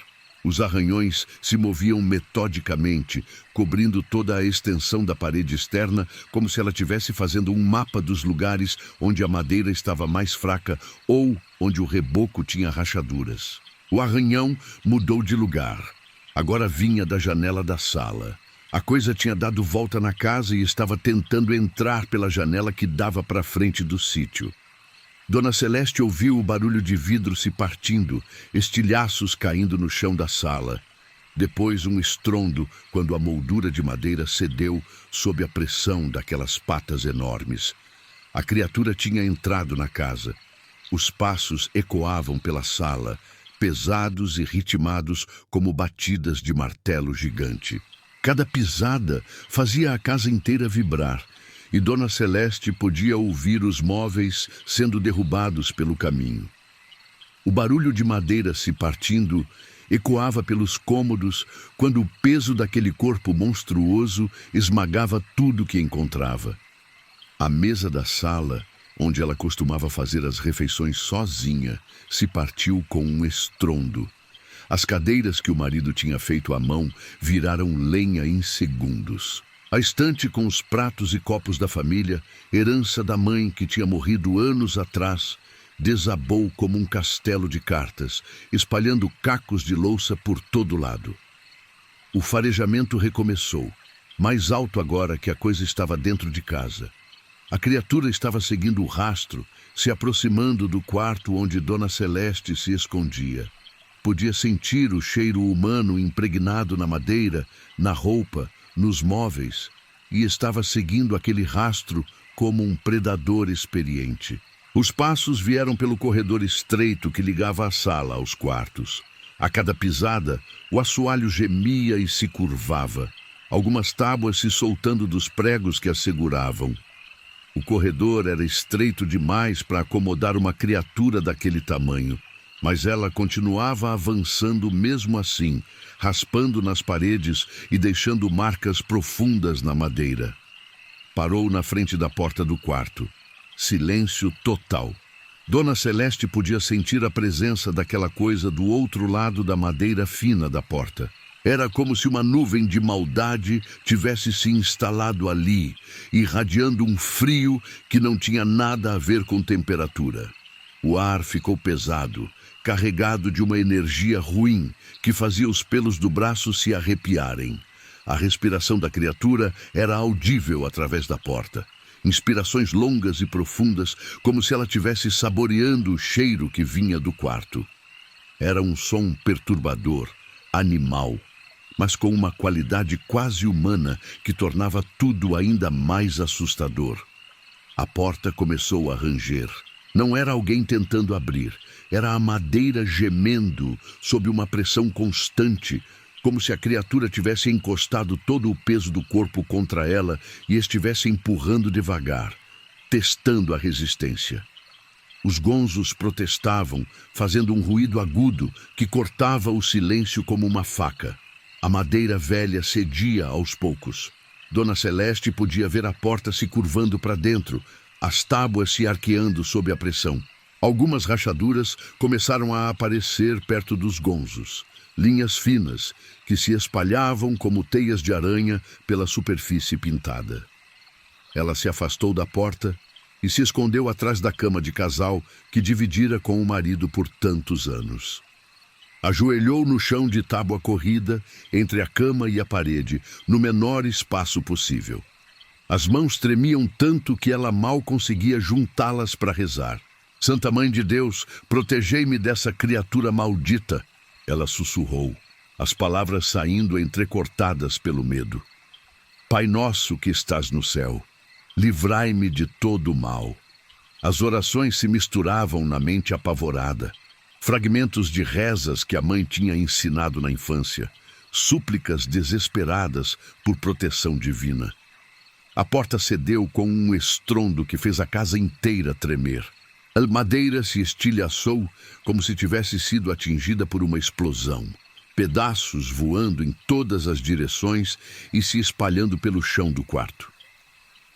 Os arranhões se moviam metodicamente, cobrindo toda a extensão da parede externa, como se ela estivesse fazendo um mapa dos lugares onde a madeira estava mais fraca ou onde o reboco tinha rachaduras. O arranhão mudou de lugar. Agora vinha da janela da sala. A coisa tinha dado volta na casa e estava tentando entrar pela janela que dava para frente do sítio. Dona Celeste ouviu o barulho de vidro se partindo, estilhaços caindo no chão da sala. Depois um estrondo quando a moldura de madeira cedeu sob a pressão daquelas patas enormes. A criatura tinha entrado na casa. Os passos ecoavam pela sala, pesados e ritmados como batidas de martelo gigante. Cada pisada fazia a casa inteira vibrar, e Dona Celeste podia ouvir os móveis sendo derrubados pelo caminho. O barulho de madeira se partindo ecoava pelos cômodos quando o peso daquele corpo monstruoso esmagava tudo que encontrava. A mesa da sala, onde ela costumava fazer as refeições sozinha, se partiu com um estrondo. As cadeiras que o marido tinha feito à mão viraram lenha em segundos. A estante com os pratos e copos da família, herança da mãe que tinha morrido anos atrás, desabou como um castelo de cartas, espalhando cacos de louça por todo lado. O farejamento recomeçou, mais alto agora que a coisa estava dentro de casa. A criatura estava seguindo o rastro, se aproximando do quarto onde Dona Celeste se escondia. Podia sentir o cheiro humano impregnado na madeira, na roupa, nos móveis, e estava seguindo aquele rastro como um predador experiente. Os passos vieram pelo corredor estreito que ligava a sala aos quartos. A cada pisada, o assoalho gemia e se curvava, algumas tábuas se soltando dos pregos que a seguravam. O corredor era estreito demais para acomodar uma criatura daquele tamanho, mas ela continuava avançando mesmo assim, raspando nas paredes e deixando marcas profundas na madeira. Parou na frente da porta do quarto. Silêncio total. Dona Celeste podia sentir a presença daquela coisa do outro lado da madeira fina da porta. Era como se uma nuvem de maldade tivesse se instalado ali, irradiando um frio que não tinha nada a ver com temperatura. O ar ficou pesado, carregado de uma energia ruim que fazia os pelos do braço se arrepiarem. A respiração da criatura era audível através da porta. Inspirações longas e profundas, como se ela estivesse saboreando o cheiro que vinha do quarto. Era um som perturbador, animal, mas com uma qualidade quase humana que tornava tudo ainda mais assustador. A porta começou a ranger. Não era alguém tentando abrir, era a madeira gemendo sob uma pressão constante, como se a criatura tivesse encostado todo o peso do corpo contra ela e estivesse empurrando devagar, testando a resistência. Os gonzos protestavam, fazendo um ruído agudo que cortava o silêncio como uma faca. A madeira velha cedia aos poucos. Dona Celeste podia ver a porta se curvando para dentro, as tábuas se arqueando sob a pressão. Algumas rachaduras começaram a aparecer perto dos gonzos, linhas finas que se espalhavam como teias de aranha pela superfície pintada. Ela se afastou da porta e se escondeu atrás da cama de casal que dividira com o marido por tantos anos. Ajoelhou no chão de tábua corrida, entre a cama e a parede, no menor espaço possível. As mãos tremiam tanto que ela mal conseguia juntá-las para rezar. Santa Mãe de Deus, protegei-me dessa criatura maldita, ela sussurrou, as palavras saindo entrecortadas pelo medo. Pai nosso que estás no céu, livrai-me de todo o mal. As orações se misturavam na mente apavorada. Fragmentos de rezas que a mãe tinha ensinado na infância, súplicas desesperadas por proteção divina. A porta cedeu com um estrondo que fez a casa inteira tremer. A madeira se estilhaçou como se tivesse sido atingida por uma explosão, pedaços voando em todas as direções e se espalhando pelo chão do quarto.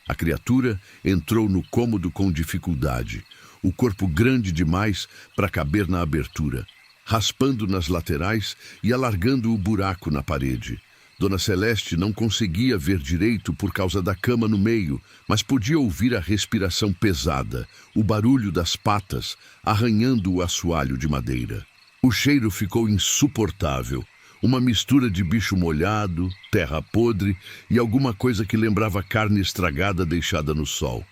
A criatura entrou no cômodo com dificuldade, o corpo grande demais para caber na abertura, raspando nas laterais e alargando o buraco na parede. Dona Celeste não conseguia ver direito por causa da cama no meio, mas podia ouvir a respiração pesada, o barulho das patas arranhando o assoalho de madeira. O cheiro ficou insuportável, uma mistura de bicho molhado, terra podre e alguma coisa que lembrava carne estragada deixada no sol.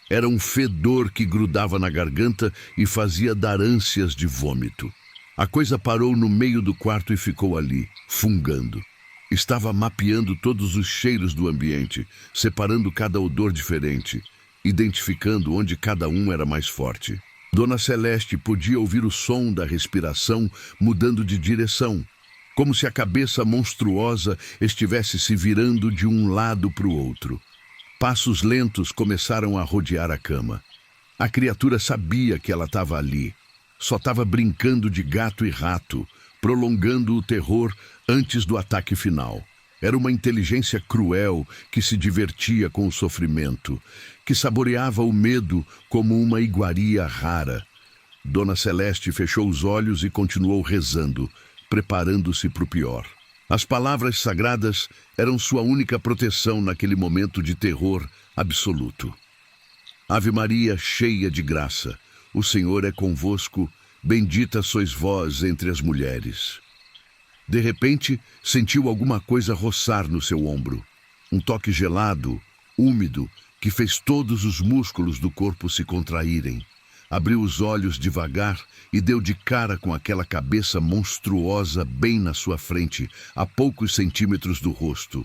Era um fedor que grudava na garganta e fazia dar ânsias de vômito. A coisa parou no meio do quarto e ficou ali, fungando. Estava mapeando todos os cheiros do ambiente, separando cada odor diferente, identificando onde cada um era mais forte. Dona Celeste podia ouvir o som da respiração mudando de direção, como se a cabeça monstruosa estivesse se virando de um lado para o outro. Passos lentos começaram a rodear a cama. A criatura sabia que ela estava ali. Só estava brincando de gato e rato, prolongando o terror antes do ataque final. Era uma inteligência cruel que se divertia com o sofrimento, que saboreava o medo como uma iguaria rara. Dona Celeste fechou os olhos e continuou rezando, preparando-se para o pior. As palavras sagradas eram sua única proteção naquele momento de terror absoluto. Ave Maria, cheia de graça, o Senhor é convosco, bendita sois vós entre as mulheres. De repente, sentiu alguma coisa roçar no seu ombro. Um toque gelado, úmido, que fez todos os músculos do corpo se contraírem. Abriu os olhos devagar e deu de cara com aquela cabeça monstruosa bem na sua frente, a poucos centímetros do rosto.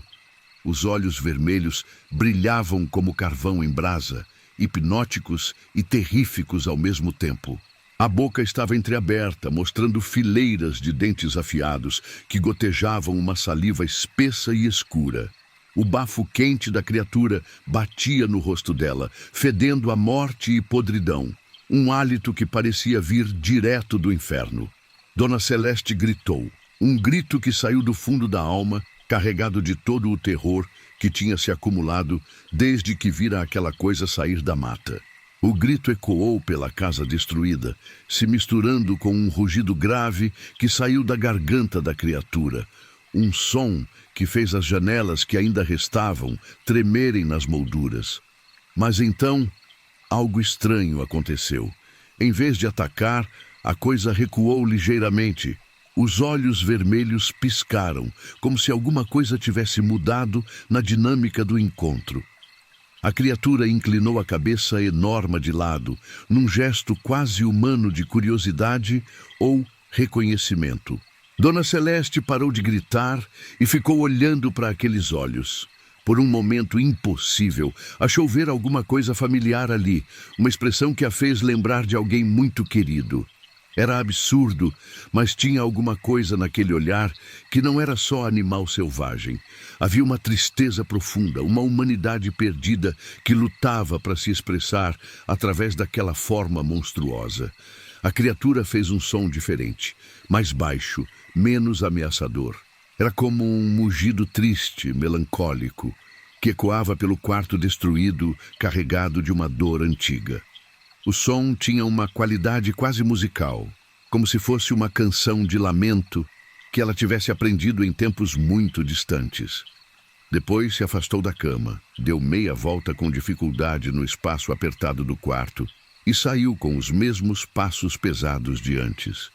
Os olhos vermelhos brilhavam como carvão em brasa, hipnóticos e terríficos ao mesmo tempo. A boca estava entreaberta, mostrando fileiras de dentes afiados que gotejavam uma saliva espessa e escura. O bafo quente da criatura batia no rosto dela, fedendo a morte e podridão. Um hálito que parecia vir direto do inferno. Dona Celeste gritou, um grito que saiu do fundo da alma, carregado de todo o terror que tinha se acumulado desde que vira aquela coisa sair da mata. O grito ecoou pela casa destruída, se misturando com um rugido grave que saiu da garganta da criatura. Um som que fez as janelas que ainda restavam tremerem nas molduras. Mas então, algo estranho aconteceu. Em vez de atacar, a coisa recuou ligeiramente. Os olhos vermelhos piscaram, como se alguma coisa tivesse mudado na dinâmica do encontro. A criatura inclinou a cabeça enorme de lado, num gesto quase humano de curiosidade ou reconhecimento. Dona Celeste parou de gritar e ficou olhando para aqueles olhos. Por um momento impossível, achou ver alguma coisa familiar ali, uma expressão que a fez lembrar de alguém muito querido. Era absurdo, mas tinha alguma coisa naquele olhar que não era só animal selvagem. Havia uma tristeza profunda, uma humanidade perdida que lutava para se expressar através daquela forma monstruosa. A criatura fez um som diferente, mais baixo, menos ameaçador. Era como um mugido triste, melancólico, que ecoava pelo quarto destruído, carregado de uma dor antiga. O som tinha uma qualidade quase musical, como se fosse uma canção de lamento que ela tivesse aprendido em tempos muito distantes. Depois se afastou da cama, deu meia volta com dificuldade no espaço apertado do quarto e saiu com os mesmos passos pesados de antes.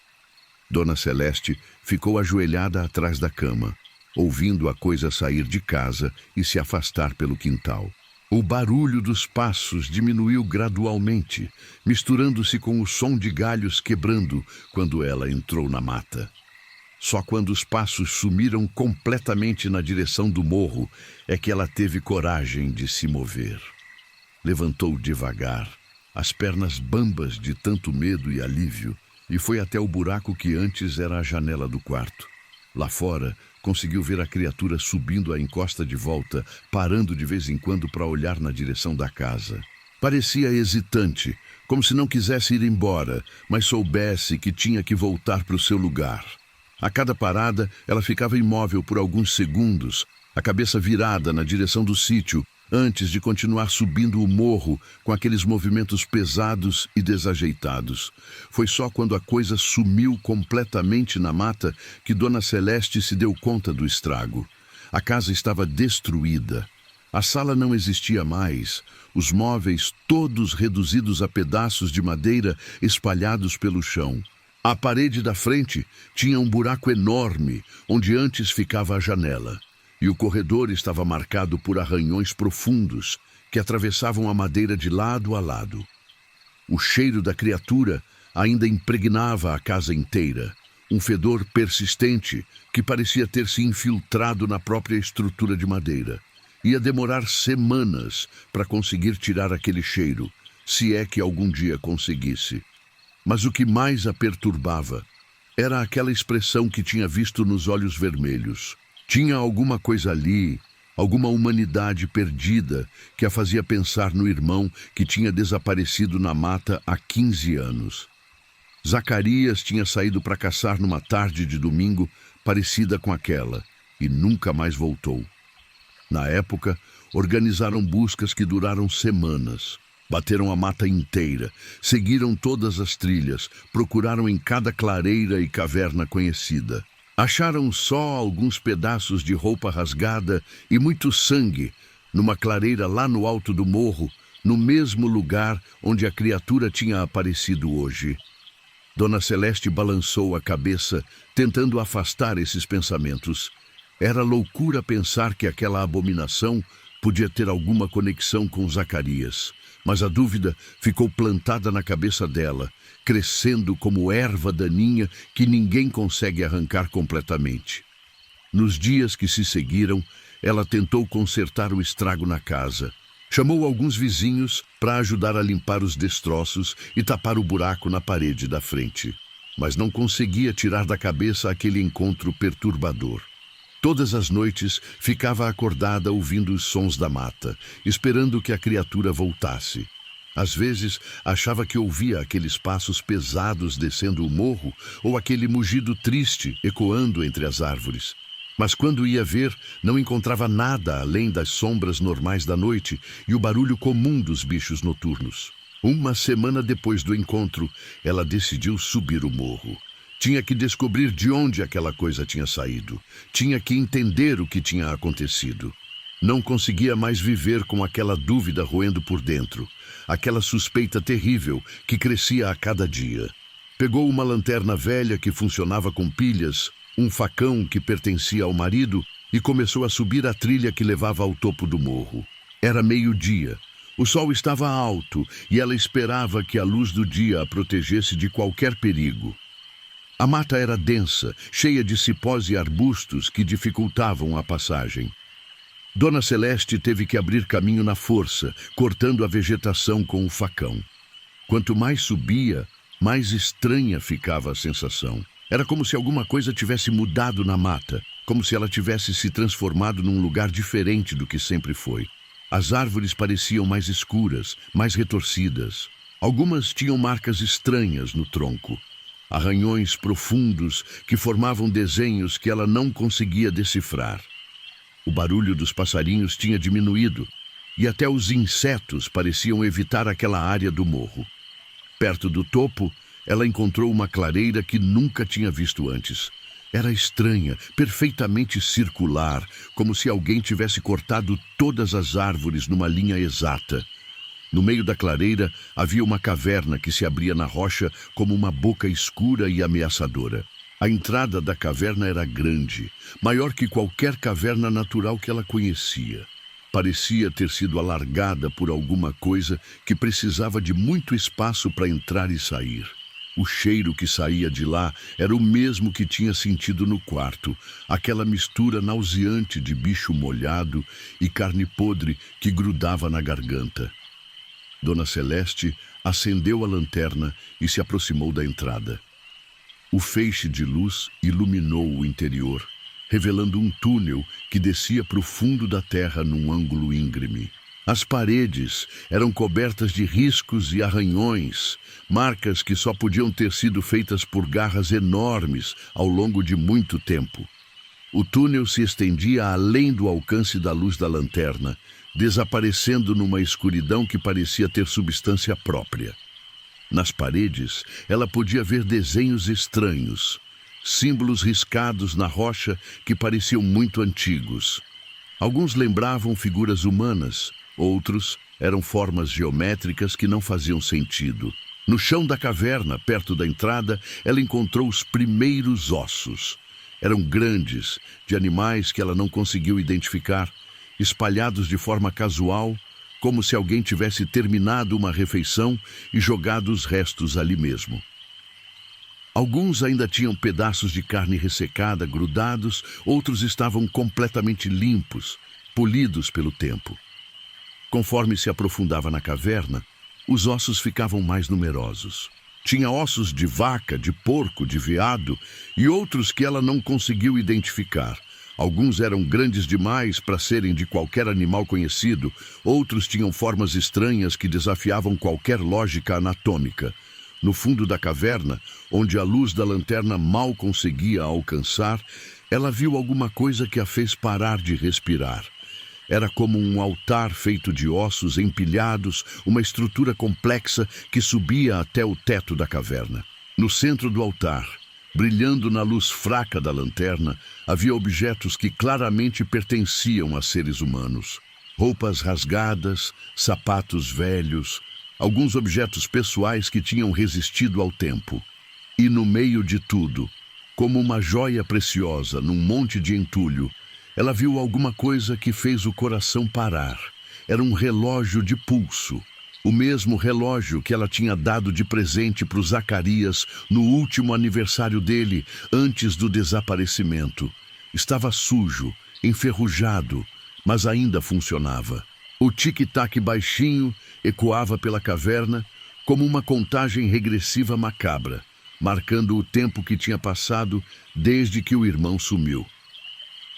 Dona Celeste ficou ajoelhada atrás da cama, ouvindo a coisa sair de casa e se afastar pelo quintal. O barulho dos passos diminuiu gradualmente, misturando-se com o som de galhos quebrando quando ela entrou na mata. Só quando os passos sumiram completamente na direção do morro é que ela teve coragem de se mover. Levantou devagar, as pernas bambas de tanto medo e alívio, e foi até o buraco que antes era a janela do quarto. Lá fora, conseguiu ver a criatura subindo a encosta de volta, parando de vez em quando para olhar na direção da casa. Parecia hesitante, como se não quisesse ir embora, mas soubesse que tinha que voltar para o seu lugar. A cada parada, ela ficava imóvel por alguns segundos, a cabeça virada na direção do sítio, antes de continuar subindo o morro com aqueles movimentos pesados e desajeitados. Foi só quando a coisa sumiu completamente na mata que Dona Celeste se deu conta do estrago. A casa estava destruída. A sala não existia mais, os móveis todos reduzidos a pedaços de madeira espalhados pelo chão. A parede da frente tinha um buraco enorme, onde antes ficava a janela, e o corredor estava marcado por arranhões profundos que atravessavam a madeira de lado a lado. O cheiro da criatura ainda impregnava a casa inteira, um fedor persistente que parecia ter se infiltrado na própria estrutura de madeira. Ia demorar semanas para conseguir tirar aquele cheiro, se é que algum dia conseguisse. Mas o que mais a perturbava era aquela expressão que tinha visto nos olhos vermelhos. Tinha alguma coisa ali, alguma humanidade perdida que a fazia pensar no irmão que tinha desaparecido na mata há 15 anos. Zacarias tinha saído para caçar numa tarde de domingo parecida com aquela e nunca mais voltou. Na época, organizaram buscas que duraram semanas. Bateram a mata inteira, seguiram todas as trilhas, procuraram em cada clareira e caverna conhecida. Acharam só alguns pedaços de roupa rasgada e muito sangue numa clareira lá no alto do morro, no mesmo lugar onde a criatura tinha aparecido hoje. Dona Celeste balançou a cabeça, tentando afastar esses pensamentos. Era loucura pensar que aquela abominação podia ter alguma conexão com Zacarias, mas a dúvida ficou plantada na cabeça dela, crescendo como erva daninha que ninguém consegue arrancar completamente. Nos dias que se seguiram, ela tentou consertar o estrago na casa. Chamou alguns vizinhos para ajudar a limpar os destroços e tapar o buraco na parede da frente, mas não conseguia tirar da cabeça aquele encontro perturbador. Todas as noites ficava acordada ouvindo os sons da mata, esperando que a criatura voltasse. Às vezes, achava que ouvia aqueles passos pesados descendo o morro ou aquele mugido triste ecoando entre as árvores. Mas quando ia ver, não encontrava nada além das sombras normais da noite e o barulho comum dos bichos noturnos. Uma semana depois do encontro, ela decidiu subir o morro. Tinha que descobrir de onde aquela coisa tinha saído. Tinha que entender o que tinha acontecido. Não conseguia mais viver com aquela dúvida roendo por dentro. Aquela suspeita terrível que crescia a cada dia. Pegou uma lanterna velha que funcionava com pilhas, um facão que pertencia ao marido e começou a subir a trilha que levava ao topo do morro. Era meio-dia. O sol estava alto e ela esperava que a luz do dia a protegesse de qualquer perigo. A mata era densa, cheia de cipós e arbustos que dificultavam a passagem. Dona Celeste teve que abrir caminho na força, cortando a vegetação com o facão. Quanto mais subia, mais estranha ficava a sensação. Era como se alguma coisa tivesse mudado na mata, como se ela tivesse se transformado num lugar diferente do que sempre foi. As árvores pareciam mais escuras, mais retorcidas. Algumas tinham marcas estranhas no tronco. Arranhões profundos que formavam desenhos que ela não conseguia decifrar. O barulho dos passarinhos tinha diminuído e até os insetos pareciam evitar aquela área do morro. Perto do topo, ela encontrou uma clareira que nunca tinha visto antes. Era estranha, perfeitamente circular, como se alguém tivesse cortado todas as árvores numa linha exata. No meio da clareira havia uma caverna que se abria na rocha como uma boca escura e ameaçadora. A entrada da caverna era grande, maior que qualquer caverna natural que ela conhecia. Parecia ter sido alargada por alguma coisa que precisava de muito espaço para entrar e sair. O cheiro que saía de lá era o mesmo que tinha sentido no quarto, aquela mistura nauseante de bicho molhado e carne podre que grudava na garganta. Dona Celeste acendeu a lanterna e se aproximou da entrada. O feixe de luz iluminou o interior, revelando um túnel que descia para o fundo da terra num ângulo íngreme. As paredes eram cobertas de riscos e arranhões, marcas que só podiam ter sido feitas por garras enormes ao longo de muito tempo. O túnel se estendia além do alcance da luz da lanterna, desaparecendo numa escuridão que parecia ter substância própria. Nas paredes, ela podia ver desenhos estranhos, símbolos riscados na rocha que pareciam muito antigos. Alguns lembravam figuras humanas, outros eram formas geométricas que não faziam sentido. No chão da caverna, perto da entrada, ela encontrou os primeiros ossos. Eram grandes, de animais que ela não conseguiu identificar, espalhados de forma casual, como se alguém tivesse terminado uma refeição e jogado os restos ali mesmo. Alguns ainda tinham pedaços de carne ressecada grudados, outros estavam completamente limpos, polidos pelo tempo. Conforme se aprofundava na caverna, os ossos ficavam mais numerosos. Tinha ossos de vaca, de porco, de veado e outros que ela não conseguiu identificar. Alguns eram grandes demais para serem de qualquer animal conhecido, outros tinham formas estranhas que desafiavam qualquer lógica anatômica. No fundo da caverna, onde a luz da lanterna mal conseguia alcançar, ela viu alguma coisa que a fez parar de respirar. Era como um altar feito de ossos empilhados, uma estrutura complexa que subia até o teto da caverna. No centro do altar, brilhando na luz fraca da lanterna, havia objetos que claramente pertenciam a seres humanos. Roupas rasgadas, sapatos velhos, alguns objetos pessoais que tinham resistido ao tempo. E no meio de tudo, como uma joia preciosa num monte de entulho, ela viu alguma coisa que fez o coração parar. Era um relógio de pulso. O mesmo relógio que ela tinha dado de presente para o Zacarias no último aniversário dele, antes do desaparecimento. Estava sujo, enferrujado, mas ainda funcionava. O tic-tac baixinho ecoava pela caverna como uma contagem regressiva macabra, marcando o tempo que tinha passado desde que o irmão sumiu.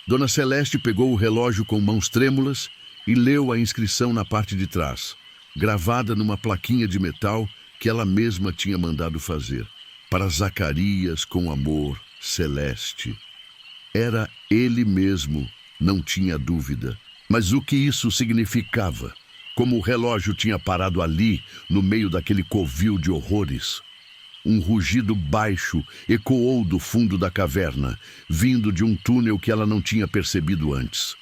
Dona Celeste pegou o relógio com mãos trêmulas e leu a inscrição na parte de trás, gravada numa plaquinha de metal que ela mesma tinha mandado fazer. Para Zacarias com amor, Celeste. Era ele mesmo, não tinha dúvida. Mas o que isso significava? Como o relógio tinha parado ali, no meio daquele covil de horrores? Um rugido baixo ecoou do fundo da caverna, vindo de um túnel que ela não tinha percebido antes.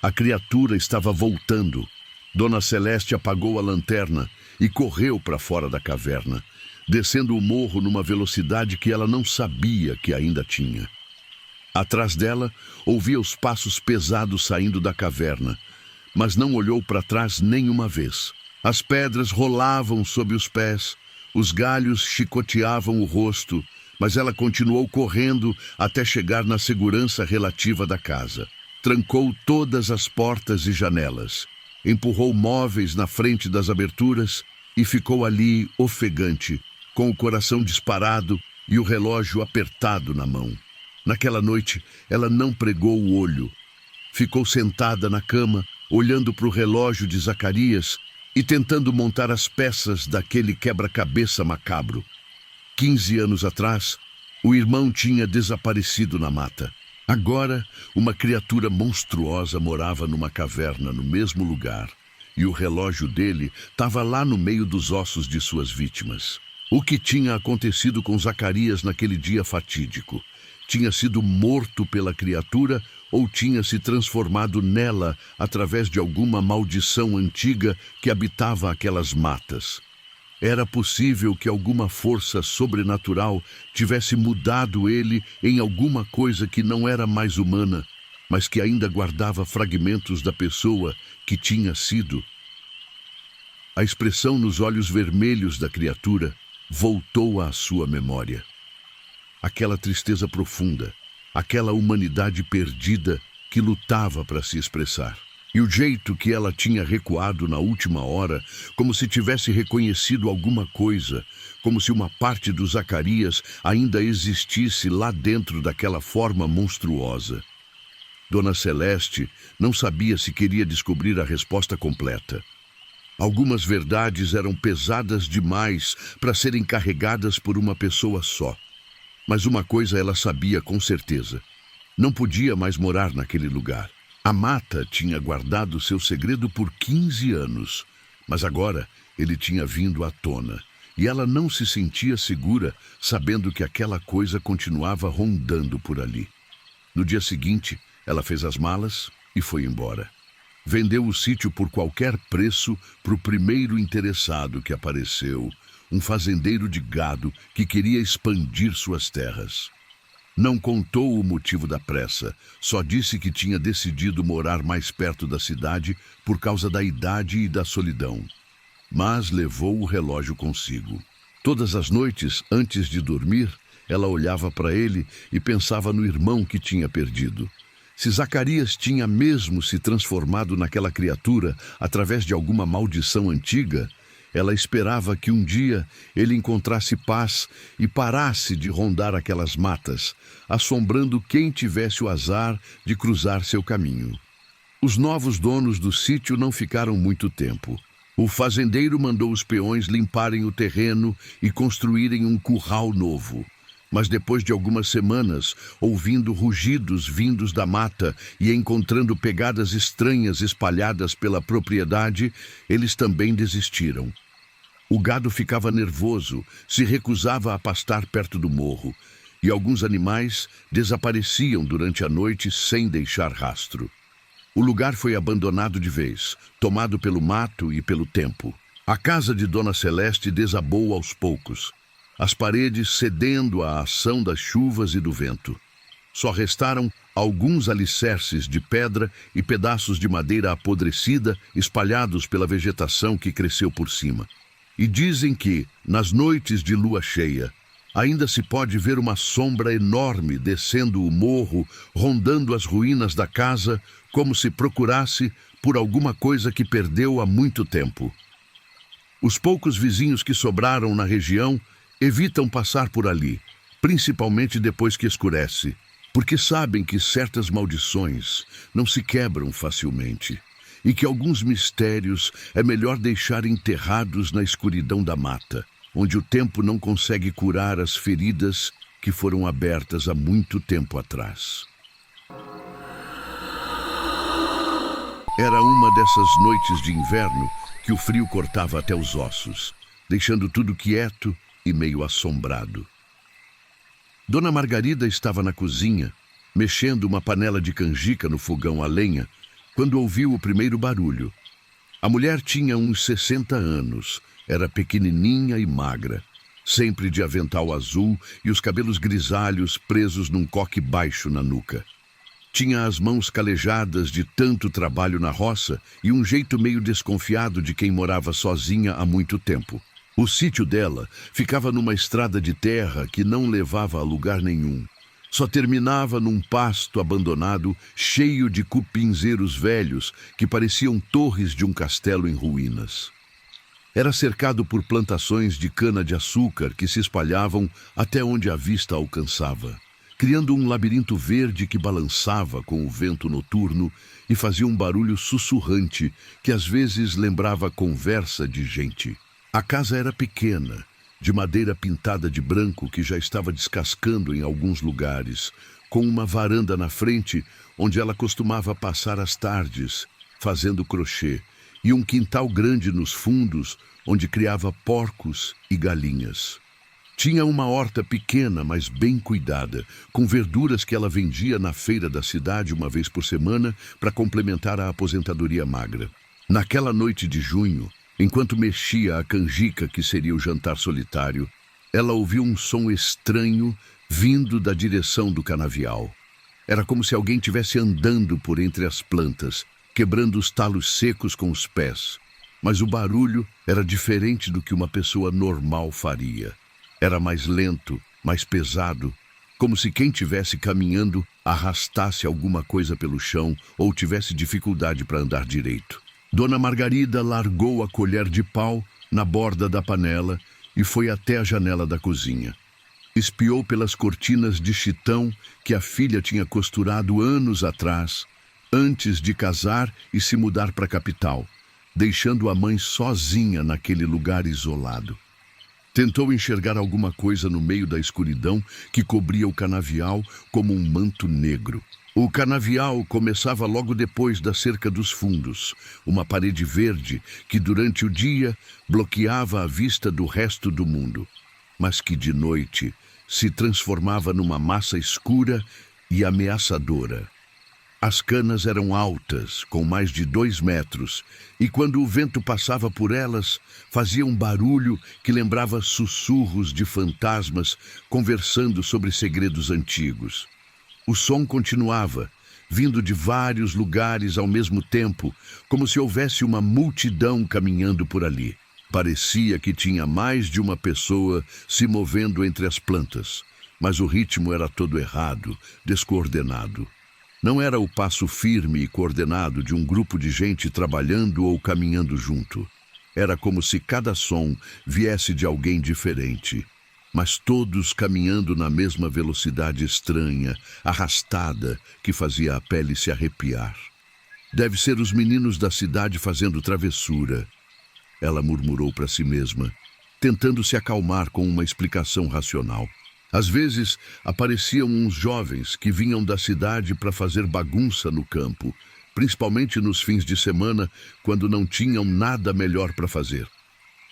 A criatura estava voltando. Dona Celeste apagou a lanterna e correu para fora da caverna, descendo o morro numa velocidade que ela não sabia que ainda tinha. Atrás dela, ouvia os passos pesados saindo da caverna, mas não olhou para trás nenhuma vez. As pedras rolavam sob os pés, os galhos chicoteavam o rosto, mas ela continuou correndo até chegar na segurança relativa da casa. Trancou todas as portas e janelas, empurrou móveis na frente das aberturas e ficou ali ofegante, com o coração disparado e o relógio apertado na mão. Naquela noite, ela não pregou o olho. Ficou sentada na cama, olhando para o relógio de Zacarias e tentando montar as peças daquele quebra-cabeça macabro. 15 anos atrás, o irmão tinha desaparecido na mata. Agora, uma criatura monstruosa morava numa caverna no mesmo lugar, e o relógio dele estava lá no meio dos ossos de suas vítimas. O que tinha acontecido com Zacarias naquele dia fatídico? Tinha sido morto pela criatura ou tinha se transformado nela através de alguma maldição antiga que habitava aquelas matas? Era possível que alguma força sobrenatural tivesse mudado ele em alguma coisa que não era mais humana, mas que ainda guardava fragmentos da pessoa que tinha sido. A expressão nos olhos vermelhos da criatura voltou à sua memória. Aquela tristeza profunda, aquela humanidade perdida que lutava para se expressar. E o jeito que ela tinha recuado na última hora, como se tivesse reconhecido alguma coisa, como se uma parte do Zacarias ainda existisse lá dentro daquela forma monstruosa. Dona Celeste não sabia se queria descobrir a resposta completa. Algumas verdades eram pesadas demais para serem carregadas por uma pessoa só. Mas uma coisa ela sabia com certeza: não podia mais morar naquele lugar. A mata tinha guardado seu segredo por 15 anos, mas agora ele tinha vindo à tona, e ela não se sentia segura sabendo que aquela coisa continuava rondando por ali. No dia seguinte, ela fez as malas e foi embora. Vendeu o sítio por qualquer preço para o primeiro interessado que apareceu, um fazendeiro de gado que queria expandir suas terras. Não contou o motivo da pressa, só disse que tinha decidido morar mais perto da cidade por causa da idade e da solidão. Mas levou o relógio consigo. Todas as noites, antes de dormir, ela olhava para ele e pensava no irmão que tinha perdido. Se Zacarias tinha mesmo se transformado naquela criatura através de alguma maldição antiga, ela esperava que um dia ele encontrasse paz e parasse de rondar aquelas matas, assombrando quem tivesse o azar de cruzar seu caminho. Os novos donos do sítio não ficaram muito tempo. O fazendeiro mandou os peões limparem o terreno e construírem um curral novo. Mas depois de algumas semanas, ouvindo rugidos vindos da mata e encontrando pegadas estranhas espalhadas pela propriedade, eles também desistiram. O gado ficava nervoso, se recusava a pastar perto do morro, e alguns animais desapareciam durante a noite sem deixar rastro. O lugar foi abandonado de vez, tomado pelo mato e pelo tempo. A casa de Dona Celeste desabou aos poucos, as paredes cedendo à ação das chuvas e do vento. Só restaram alguns alicerces de pedra e pedaços de madeira apodrecida espalhados pela vegetação que cresceu por cima. E dizem que, nas noites de lua cheia, ainda se pode ver uma sombra enorme descendo o morro, rondando as ruínas da casa, como se procurasse por alguma coisa que perdeu há muito tempo. Os poucos vizinhos que sobraram na região evitam passar por ali, principalmente depois que escurece, porque sabem que certas maldições não se quebram facilmente e que alguns mistérios é melhor deixar enterrados na escuridão da mata, onde o tempo não consegue curar as feridas que foram abertas há muito tempo atrás. Era uma dessas noites de inverno que o frio cortava até os ossos, deixando tudo quieto e meio assombrado. Dona Margarida estava na cozinha, mexendo uma panela de canjica no fogão a lenha, quando ouviu o primeiro barulho. A mulher tinha uns 60 anos, era pequenininha e magra, sempre de avental azul e os cabelos grisalhos presos num coque baixo na nuca. Tinha as mãos calejadas de tanto trabalho na roça e um jeito meio desconfiado de quem morava sozinha há muito tempo. O sítio dela ficava numa estrada de terra que não levava a lugar nenhum. Só terminava num pasto abandonado, cheio de cupinzeiros velhos que pareciam torres de um castelo em ruínas. Era cercado por plantações de cana-de-açúcar que se espalhavam até onde a vista alcançava, criando um labirinto verde que balançava com o vento noturno e fazia um barulho sussurrante que às vezes lembrava conversa de gente. A casa era pequena, de madeira pintada de branco que já estava descascando em alguns lugares, com uma varanda na frente onde ela costumava passar as tardes, fazendo crochê, e um quintal grande nos fundos onde criava porcos e galinhas. Tinha uma horta pequena, mas bem cuidada, com verduras que ela vendia na feira da cidade uma vez por semana para complementar a aposentadoria magra. Naquela noite de junho, enquanto mexia a canjica que seria o jantar solitário, ela ouviu um som estranho vindo da direção do canavial. Era como se alguém estivesse andando por entre as plantas, quebrando os talos secos com os pés. Mas o barulho era diferente do que uma pessoa normal faria. Era mais lento, mais pesado, como se quem estivesse caminhando arrastasse alguma coisa pelo chão ou tivesse dificuldade para andar direito. Dona Margarida largou a colher de pau na borda da panela e foi até a janela da cozinha. Espiou pelas cortinas de chitão que a filha tinha costurado anos atrás, antes de casar e se mudar para a capital, deixando a mãe sozinha naquele lugar isolado. Tentou enxergar alguma coisa no meio da escuridão que cobria o canavial como um manto negro. O canavial começava logo depois da cerca dos fundos, uma parede verde que durante o dia bloqueava a vista do resto do mundo, mas que de noite se transformava numa massa escura e ameaçadora. As canas eram altas, com mais de 2 metros, e quando o vento passava por elas, fazia um barulho que lembrava sussurros de fantasmas conversando sobre segredos antigos. O som continuava, vindo de vários lugares ao mesmo tempo, como se houvesse uma multidão caminhando por ali. Parecia que tinha mais de uma pessoa se movendo entre as plantas, mas o ritmo era todo errado, descoordenado. Não era o passo firme e coordenado de um grupo de gente trabalhando ou caminhando junto. Era como se cada som viesse de alguém diferente, mas todos caminhando na mesma velocidade estranha, arrastada, que fazia a pele se arrepiar. Deve ser os meninos da cidade fazendo travessura, ela murmurou para si mesma, tentando se acalmar com uma explicação racional. Às vezes, apareciam uns jovens que vinham da cidade para fazer bagunça no campo, principalmente nos fins de semana, quando não tinham nada melhor para fazer.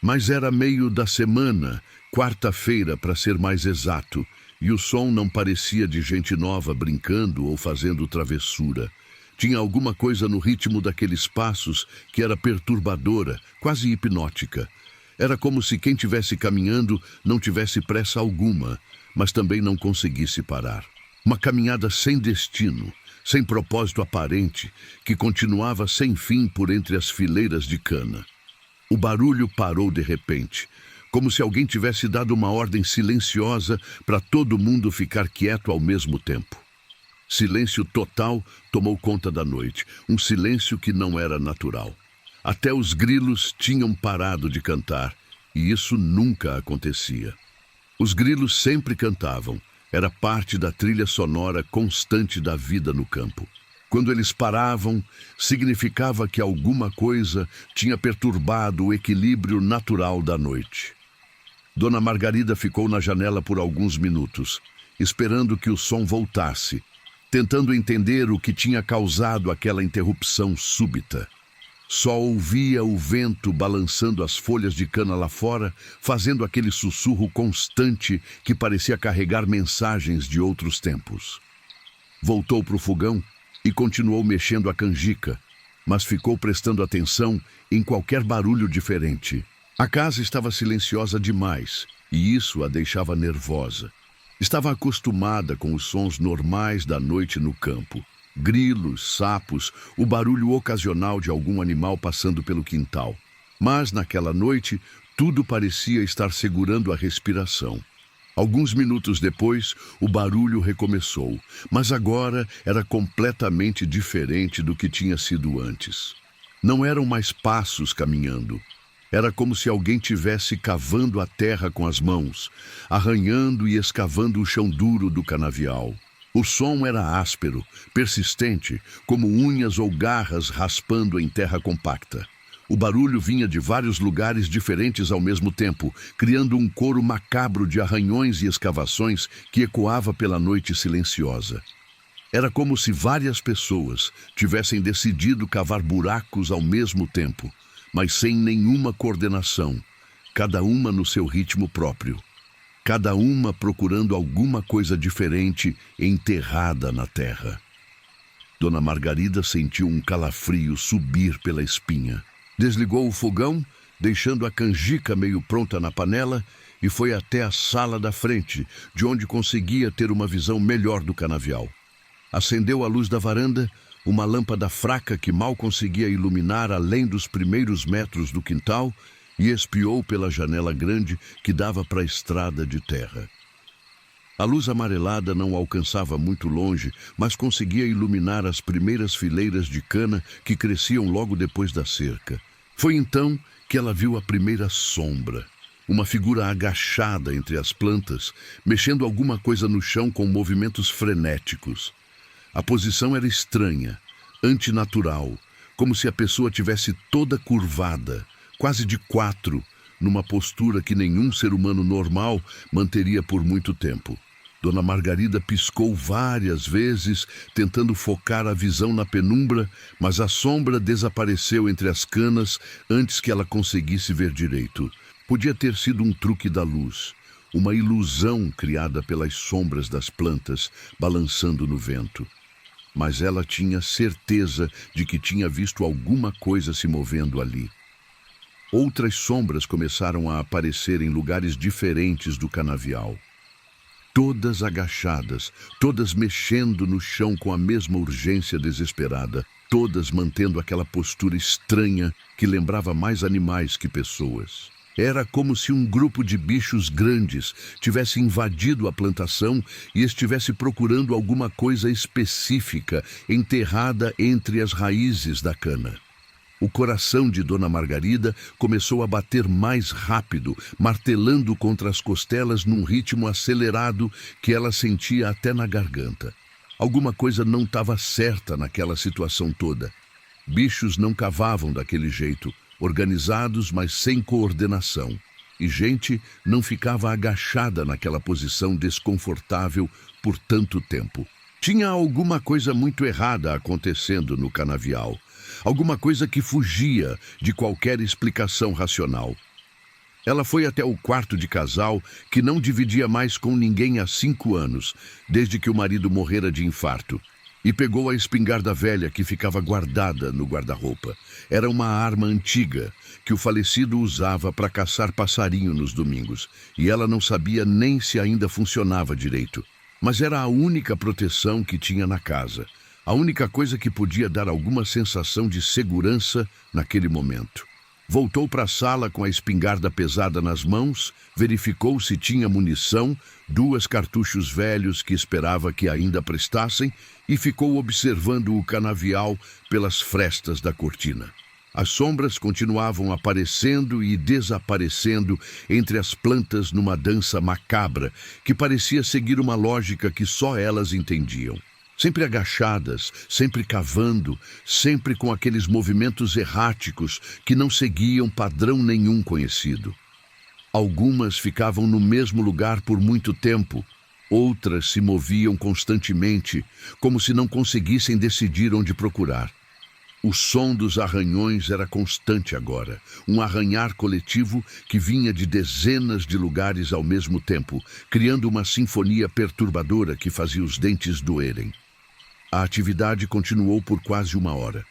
Mas era meio da semana, quarta-feira para ser mais exato, e o som não parecia de gente nova brincando ou fazendo travessura. Tinha alguma coisa no ritmo daqueles passos que era perturbadora, quase hipnótica. Era como se quem estivesse caminhando não tivesse pressa alguma, mas também não conseguisse parar. Uma caminhada sem destino, sem propósito aparente, que continuava sem fim por entre as fileiras de cana. O barulho parou de repente, como se alguém tivesse dado uma ordem silenciosa para todo mundo ficar quieto ao mesmo tempo. Silêncio total tomou conta da noite, um silêncio que não era natural. Até os grilos tinham parado de cantar, e isso nunca acontecia. Os grilos sempre cantavam, era parte da trilha sonora constante da vida no campo. Quando eles paravam, significava que alguma coisa tinha perturbado o equilíbrio natural da noite. Dona Margarida ficou na janela por alguns minutos, esperando que o som voltasse, tentando entender o que tinha causado aquela interrupção súbita. Só ouvia o vento balançando as folhas de cana lá fora, fazendo aquele sussurro constante que parecia carregar mensagens de outros tempos. Voltou para o fogão e continuou mexendo a canjica, mas ficou prestando atenção em qualquer barulho diferente. A casa estava silenciosa demais, e isso a deixava nervosa. Estava acostumada com os sons normais da noite no campo. Grilos, sapos, o barulho ocasional de algum animal passando pelo quintal. Mas, naquela noite, tudo parecia estar segurando a respiração. Alguns minutos depois, o barulho recomeçou, mas agora era completamente diferente do que tinha sido antes. Não eram mais passos caminhando. Era como se alguém tivesse cavando a terra com as mãos, arranhando e escavando o chão duro do canavial. O som era áspero, persistente, como unhas ou garras raspando em terra compacta. O barulho vinha de vários lugares diferentes ao mesmo tempo, criando um coro macabro de arranhões e escavações que ecoava pela noite silenciosa. Era como se várias pessoas tivessem decidido cavar buracos ao mesmo tempo, mas sem nenhuma coordenação, cada uma no seu ritmo próprio. Cada uma procurando alguma coisa diferente enterrada na terra. Dona Margarida sentiu um calafrio subir pela espinha. Desligou o fogão, deixando a canjica meio pronta na panela, e foi até a sala da frente, de onde conseguia ter uma visão melhor do canavial. Acendeu a luz da varanda, uma lâmpada fraca que mal conseguia iluminar além dos primeiros metros do quintal, e espiou pela janela grande que dava para a estrada de terra. A luz amarelada não alcançava muito longe, mas conseguia iluminar as primeiras fileiras de cana que cresciam logo depois da cerca. Foi então que ela viu a primeira sombra, uma figura agachada entre as plantas, mexendo alguma coisa no chão com movimentos frenéticos. A posição era estranha, antinatural, como se a pessoa tivesse toda curvada, quase de 4, numa postura que nenhum ser humano normal manteria por muito tempo. Dona Margarida piscou várias vezes, tentando focar a visão na penumbra, mas a sombra desapareceu entre as canas antes que ela conseguisse ver direito. Podia ter sido um truque da luz, uma ilusão criada pelas sombras das plantas balançando no vento. Mas ela tinha certeza de que tinha visto alguma coisa se movendo ali. Outras sombras começaram a aparecer em lugares diferentes do canavial. Todas agachadas, todas mexendo no chão com a mesma urgência desesperada, todas mantendo aquela postura estranha que lembrava mais animais que pessoas. Era como se um grupo de bichos grandes tivesse invadido a plantação e estivesse procurando alguma coisa específica enterrada entre as raízes da cana. O coração de Dona Margarida começou a bater mais rápido, martelando contra as costelas num ritmo acelerado que ela sentia até na garganta. Alguma coisa não estava certa naquela situação toda. Bichos não cavavam daquele jeito, organizados, mas sem coordenação. E gente não ficava agachada naquela posição desconfortável por tanto tempo. Tinha alguma coisa muito errada acontecendo no canavial. Alguma coisa que fugia de qualquer explicação racional. Ela foi até o quarto de casal, que não dividia mais com ninguém há 5 anos, desde que o marido morrera de infarto, e pegou a espingarda velha que ficava guardada no guarda-roupa. Era uma arma antiga, que o falecido usava para caçar passarinho nos domingos, e ela não sabia nem se ainda funcionava direito. Mas era a única proteção que tinha na casa. A única coisa que podia dar alguma sensação de segurança naquele momento. Voltou para a sala com a espingarda pesada nas mãos, verificou se tinha munição, 2 cartuchos velhos que esperava que ainda prestassem e ficou observando o canavial pelas frestas da cortina. As sombras continuavam aparecendo e desaparecendo entre as plantas numa dança macabra que parecia seguir uma lógica que só elas entendiam. Sempre agachadas, sempre cavando, sempre com aqueles movimentos erráticos que não seguiam padrão nenhum conhecido. Algumas ficavam no mesmo lugar por muito tempo, outras se moviam constantemente, como se não conseguissem decidir onde procurar. O som dos arranhões era constante agora, um arranhar coletivo que vinha de dezenas de lugares ao mesmo tempo, criando uma sinfonia perturbadora que fazia os dentes doerem. A atividade continuou por quase 1 hora,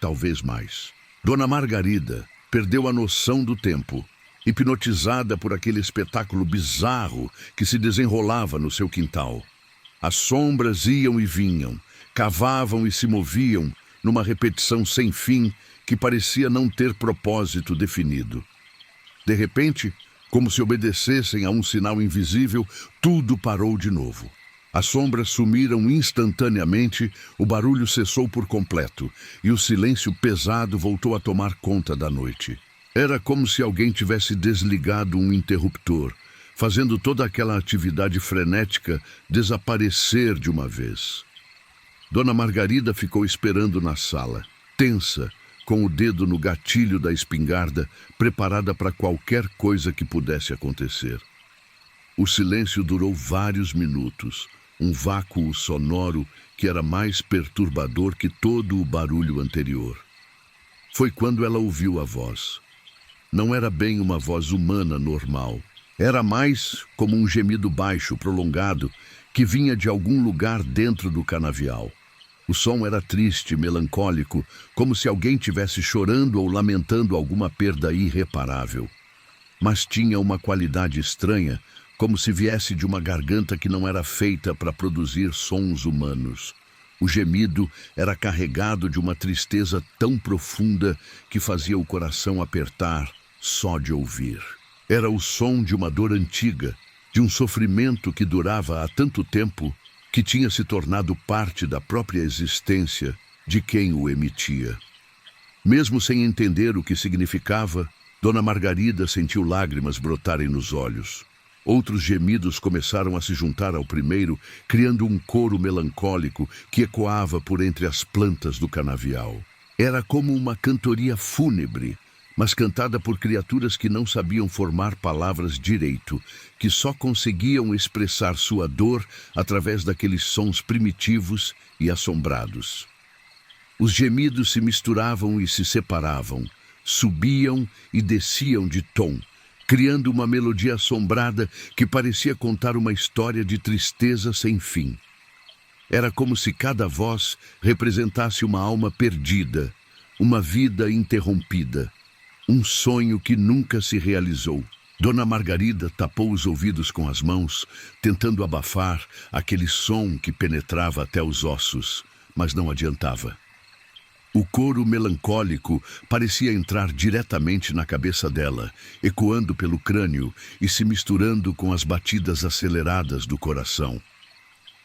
talvez mais. Dona Margarida perdeu a noção do tempo, hipnotizada por aquele espetáculo bizarro que se desenrolava no seu quintal. As sombras iam e vinham, cavavam e se moviam numa repetição sem fim que parecia não ter propósito definido. De repente, como se obedecessem a um sinal invisível, tudo parou de novo. As sombras sumiram instantaneamente, o barulho cessou por completo e o silêncio pesado voltou a tomar conta da noite. Era como se alguém tivesse desligado um interruptor, fazendo toda aquela atividade frenética desaparecer de uma vez. Dona Margarida ficou esperando na sala, tensa, com o dedo no gatilho da espingarda, preparada para qualquer coisa que pudesse acontecer. O silêncio durou vários minutos. Um vácuo sonoro que era mais perturbador que todo o barulho anterior. Foi quando ela ouviu a voz. Não era bem uma voz humana normal. Era mais como um gemido baixo, prolongado, que vinha de algum lugar dentro do canavial. O som era triste, melancólico, como se alguém tivesse chorando ou lamentando alguma perda irreparável. Mas tinha uma qualidade estranha, como se viesse de uma garganta que não era feita para produzir sons humanos. O gemido era carregado de uma tristeza tão profunda que fazia o coração apertar só de ouvir. Era o som de uma dor antiga, de um sofrimento que durava há tanto tempo que tinha se tornado parte da própria existência de quem o emitia. Mesmo sem entender o que significava, Dona Margarida sentiu lágrimas brotarem nos olhos. Outros gemidos começaram a se juntar ao primeiro, criando um coro melancólico que ecoava por entre as plantas do canavial. Era como uma cantoria fúnebre, mas cantada por criaturas que não sabiam formar palavras direito, que só conseguiam expressar sua dor através daqueles sons primitivos e assombrados. Os gemidos se misturavam e se separavam, subiam e desciam de tom, criando uma melodia assombrada que parecia contar uma história de tristeza sem fim. Era como se cada voz representasse uma alma perdida, uma vida interrompida, um sonho que nunca se realizou. Dona Margarida tapou os ouvidos com as mãos, tentando abafar aquele som que penetrava até os ossos, mas não adiantava. O coro melancólico parecia entrar diretamente na cabeça dela, ecoando pelo crânio e se misturando com as batidas aceleradas do coração.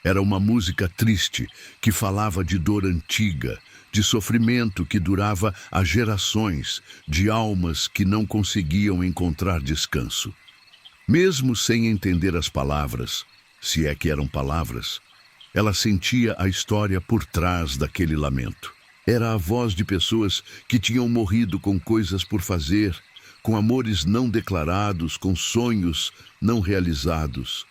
Era uma música triste que falava de dor antiga, de sofrimento que durava há gerações, de almas que não conseguiam encontrar descanso. Mesmo sem entender as palavras, se é que eram palavras, ela sentia a história por trás daquele lamento. Era a voz de pessoas que tinham morrido com coisas por fazer, com amores não declarados, com sonhos não realizados.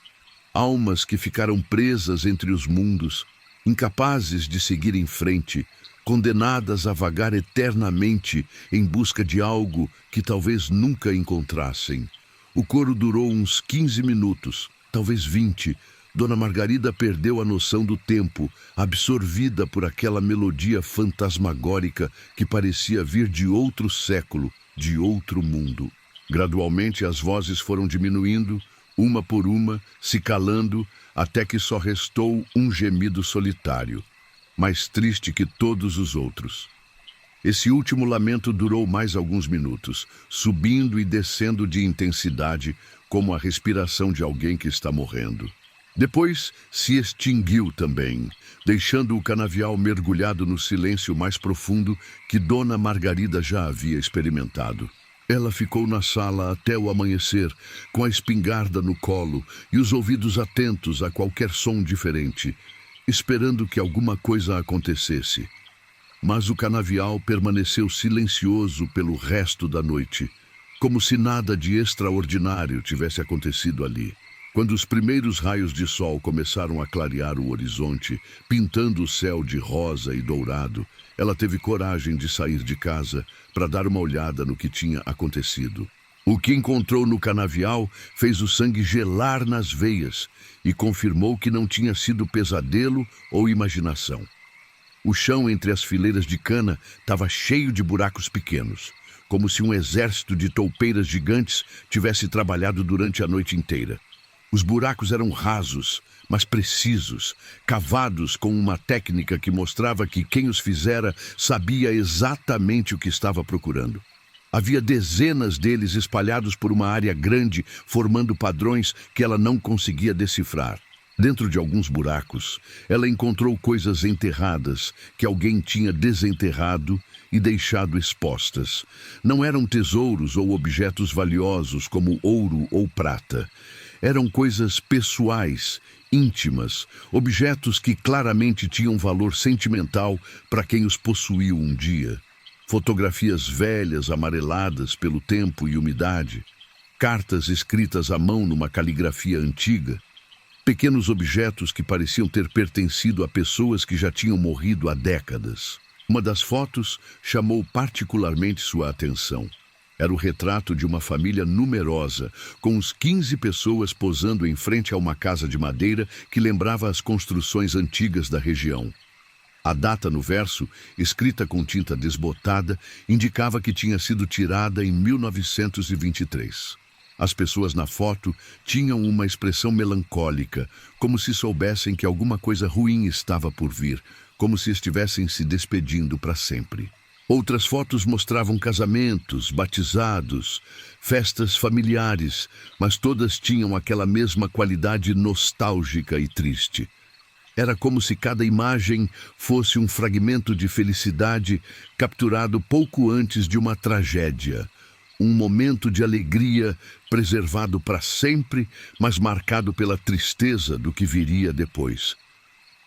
Almas que ficaram presas entre os mundos, incapazes de seguir em frente, condenadas a vagar eternamente em busca de algo que talvez nunca encontrassem. O coro durou uns 15 minutos, talvez 20. Dona Margarida perdeu a noção do tempo, absorvida por aquela melodia fantasmagórica que parecia vir de outro século, de outro mundo. Gradualmente as vozes foram diminuindo, uma por uma, se calando, até que só restou um gemido solitário, mais triste que todos os outros. Esse último lamento durou mais alguns minutos, subindo e descendo de intensidade, como a respiração de alguém que está morrendo. Depois se extinguiu também, deixando o canavial mergulhado no silêncio mais profundo que Dona Margarida já havia experimentado. Ela ficou na sala até o amanhecer, com a espingarda no colo e os ouvidos atentos a qualquer som diferente, esperando que alguma coisa acontecesse. Mas o canavial permaneceu silencioso pelo resto da noite, como se nada de extraordinário tivesse acontecido ali. Quando os primeiros raios de sol começaram a clarear o horizonte, pintando o céu de rosa e dourado, ela teve coragem de sair de casa para dar uma olhada no que tinha acontecido. O que encontrou no canavial fez o sangue gelar nas veias e confirmou que não tinha sido pesadelo ou imaginação. O chão entre as fileiras de cana estava cheio de buracos pequenos, como se um exército de toupeiras gigantes tivesse trabalhado durante a noite inteira. Os buracos eram rasos, mas precisos, cavados com uma técnica que mostrava que quem os fizera sabia exatamente o que estava procurando. Havia dezenas deles espalhados por uma área grande, formando padrões que ela não conseguia decifrar. Dentro de alguns buracos, ela encontrou coisas enterradas que alguém tinha desenterrado e deixado expostas. Não eram tesouros ou objetos valiosos como ouro ou prata. Eram coisas pessoais, íntimas, objetos que claramente tinham valor sentimental para quem os possuiu um dia. Fotografias velhas, amareladas pelo tempo e umidade, cartas escritas à mão numa caligrafia antiga, pequenos objetos que pareciam ter pertencido a pessoas que já tinham morrido há décadas. Uma das fotos chamou particularmente sua atenção. Era o retrato de uma família numerosa, com uns 15 pessoas posando em frente a uma casa de madeira que lembrava as construções antigas da região. A data no verso, escrita com tinta desbotada, indicava que tinha sido tirada em 1923. As pessoas na foto tinham uma expressão melancólica, como se soubessem que alguma coisa ruim estava por vir, como se estivessem se despedindo para sempre. Outras fotos mostravam casamentos, batizados, festas familiares, mas todas tinham aquela mesma qualidade nostálgica e triste. Era como se cada imagem fosse um fragmento de felicidade capturado pouco antes de uma tragédia. Um momento de alegria preservado para sempre, mas marcado pela tristeza do que viria depois.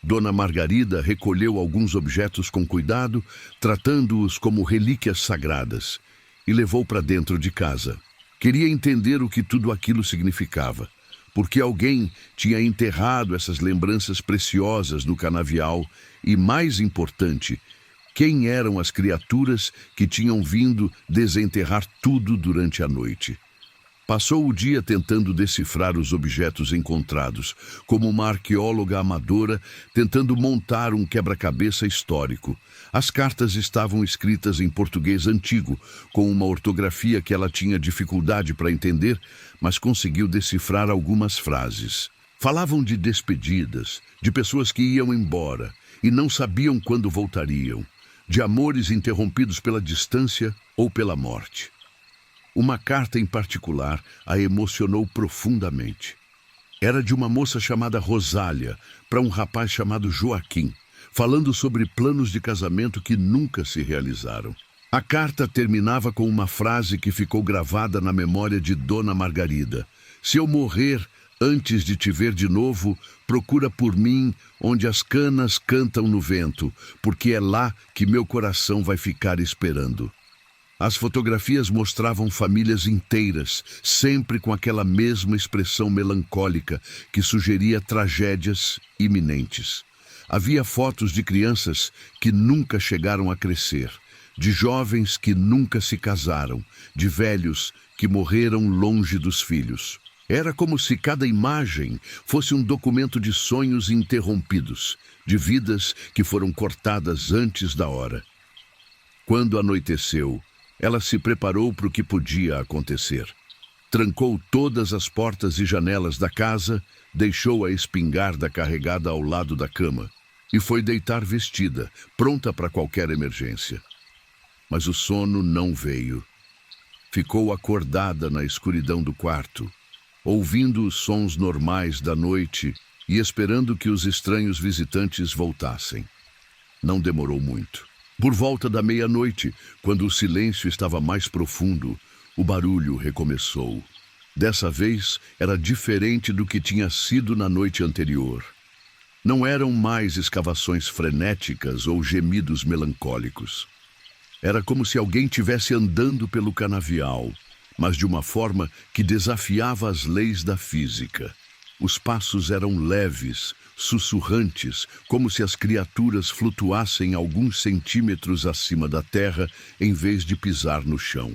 Dona Margarida recolheu alguns objetos com cuidado, tratando-os como relíquias sagradas, e levou para dentro de casa. Queria entender o que tudo aquilo significava, porque alguém tinha enterrado essas lembranças preciosas no canavial e, mais importante, quem eram as criaturas que tinham vindo desenterrar tudo durante a noite. Passou o dia tentando decifrar os objetos encontrados, como uma arqueóloga amadora tentando montar um quebra-cabeça histórico. As cartas estavam escritas em português antigo, com uma ortografia que ela tinha dificuldade para entender, mas conseguiu decifrar algumas frases. Falavam de despedidas, de pessoas que iam embora e não sabiam quando voltariam, de amores interrompidos pela distância ou pela morte. Uma carta em particular a emocionou profundamente. Era de uma moça chamada Rosália para um rapaz chamado Joaquim, falando sobre planos de casamento que nunca se realizaram. A carta terminava com uma frase que ficou gravada na memória de Dona Margarida. Se eu morrer antes de te ver de novo, procura por mim onde as canas cantam no vento, porque é lá que meu coração vai ficar esperando. As fotografias mostravam famílias inteiras, sempre com aquela mesma expressão melancólica que sugeria tragédias iminentes. Havia fotos de crianças que nunca chegaram a crescer, de jovens que nunca se casaram, de velhos que morreram longe dos filhos. Era como se cada imagem fosse um documento de sonhos interrompidos, de vidas que foram cortadas antes da hora. Quando anoiteceu, ela se preparou para o que podia acontecer. Trancou todas as portas e janelas da casa, deixou a espingarda carregada ao lado da cama e foi deitar vestida, pronta para qualquer emergência. Mas o sono não veio. Ficou acordada na escuridão do quarto, ouvindo os sons normais da noite e esperando que os estranhos visitantes voltassem. Não demorou muito. Por volta da meia-noite, quando o silêncio estava mais profundo, o barulho recomeçou. Dessa vez, era diferente do que tinha sido na noite anterior. Não eram mais escavações frenéticas ou gemidos melancólicos. Era como se alguém tivesse andando pelo canavial, mas de uma forma que desafiava as leis da física. Os passos eram leves, sussurrantes, como se as criaturas flutuassem alguns centímetros acima da terra em vez de pisar no chão.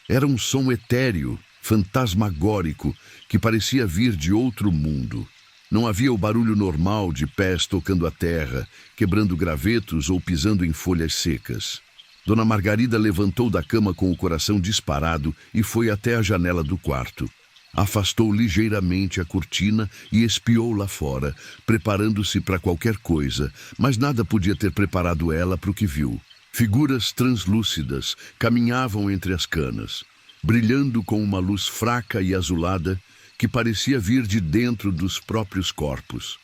Era um som etéreo, fantasmagórico, que parecia vir de outro mundo. Não havia o barulho normal de pés tocando a terra, quebrando gravetos ou pisando em folhas secas. Dona Margarida levantou da cama com o coração disparado e foi até a janela do quarto. Afastou ligeiramente a cortina e espiou lá fora, preparando-se para qualquer coisa, mas nada podia ter preparado ela para o que viu. Figuras translúcidas caminhavam entre as canas, brilhando com uma luz fraca e azulada que parecia vir de dentro dos próprios corpos.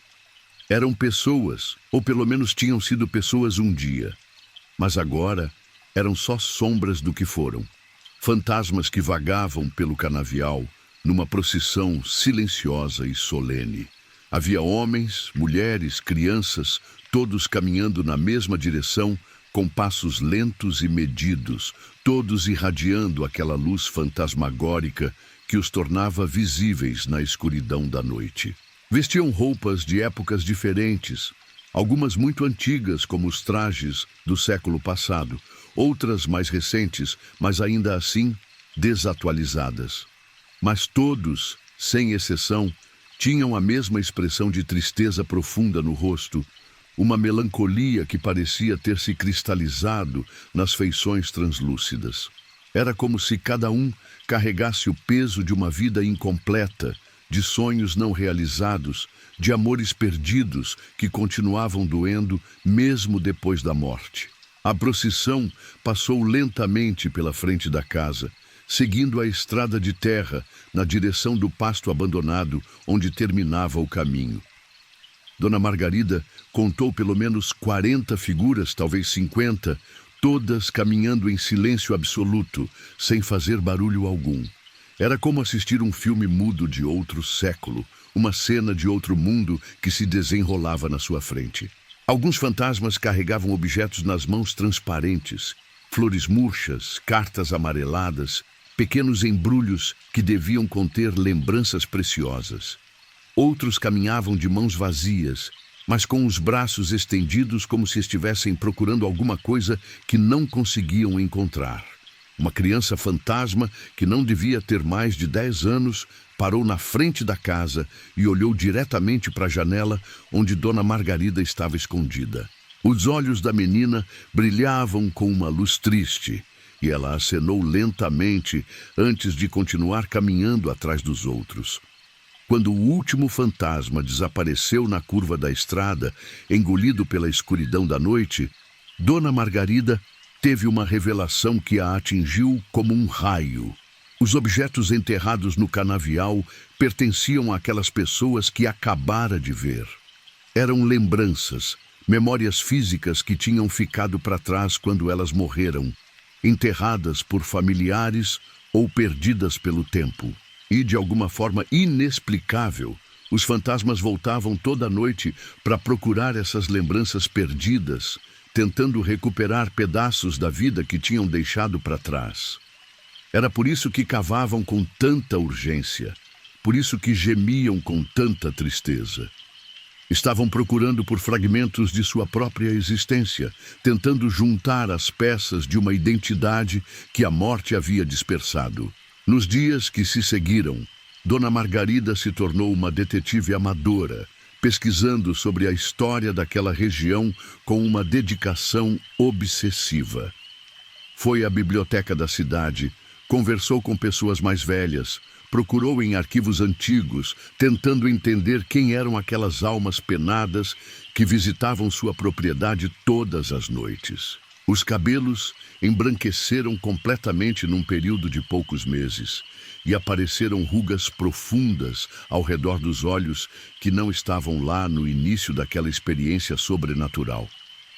Eram pessoas, ou pelo menos tinham sido pessoas um dia, mas agora eram só sombras do que foram. Fantasmas que vagavam pelo canavial, numa procissão silenciosa e solene. Havia homens, mulheres, crianças, todos caminhando na mesma direção, com passos lentos e medidos, todos irradiando aquela luz fantasmagórica que os tornava visíveis na escuridão da noite. Vestiam roupas de épocas diferentes, algumas muito antigas, como os trajes do século passado, outras mais recentes, mas ainda assim desatualizadas. Mas todos, sem exceção, tinham a mesma expressão de tristeza profunda no rosto, uma melancolia que parecia ter se cristalizado nas feições translúcidas. Era como se cada um carregasse o peso de uma vida incompleta, de sonhos não realizados, de amores perdidos que continuavam doendo mesmo depois da morte. A procissão passou lentamente pela frente da casa, seguindo a estrada de terra na direção do pasto abandonado onde terminava o caminho. Dona Margarida contou pelo menos 40 figuras, talvez 50, todas caminhando em silêncio absoluto, sem fazer barulho algum. Era como assistir um filme mudo de outro século, uma cena de outro mundo que se desenrolava na sua frente. Alguns fantasmas carregavam objetos nas mãos transparentes, Flores murchas, cartas amareladas, pequenos embrulhos que deviam conter lembranças preciosas. Outros caminhavam de mãos vazias, mas com os braços estendidos como se estivessem procurando alguma coisa que não conseguiam encontrar. Uma criança fantasma, que não devia ter mais de 10 anos, parou na frente da casa e olhou diretamente para a janela onde Dona Margarida estava escondida. Os olhos da menina brilhavam com uma luz triste, e ela acenou lentamente antes de continuar caminhando atrás dos outros. Quando o último fantasma desapareceu na curva da estrada, engolido pela escuridão da noite, Dona Margarida teve uma revelação que a atingiu como um raio. Os objetos enterrados no canavial pertenciam àquelas pessoas que acabara de ver. Eram lembranças, memórias físicas que tinham ficado para trás quando elas morreram, enterradas por familiares ou perdidas pelo tempo. E, de alguma forma inexplicável, os fantasmas voltavam toda noite para procurar essas lembranças perdidas, tentando recuperar pedaços da vida que tinham deixado para trás. Era por isso que cavavam com tanta urgência, por isso que gemiam com tanta tristeza. Estavam procurando por fragmentos de sua própria existência, tentando juntar as peças de uma identidade que a morte havia dispersado. Nos dias que se seguiram, Dona Margarida se tornou uma detetive amadora, pesquisando sobre a história daquela região com uma dedicação obsessiva. Foi à biblioteca da cidade, conversou com pessoas mais velhas, procurou em arquivos antigos, tentando entender quem eram aquelas almas penadas que visitavam sua propriedade todas as noites. Os cabelos embranqueceram completamente num período de poucos meses e apareceram rugas profundas ao redor dos olhos que não estavam lá no início daquela experiência sobrenatural.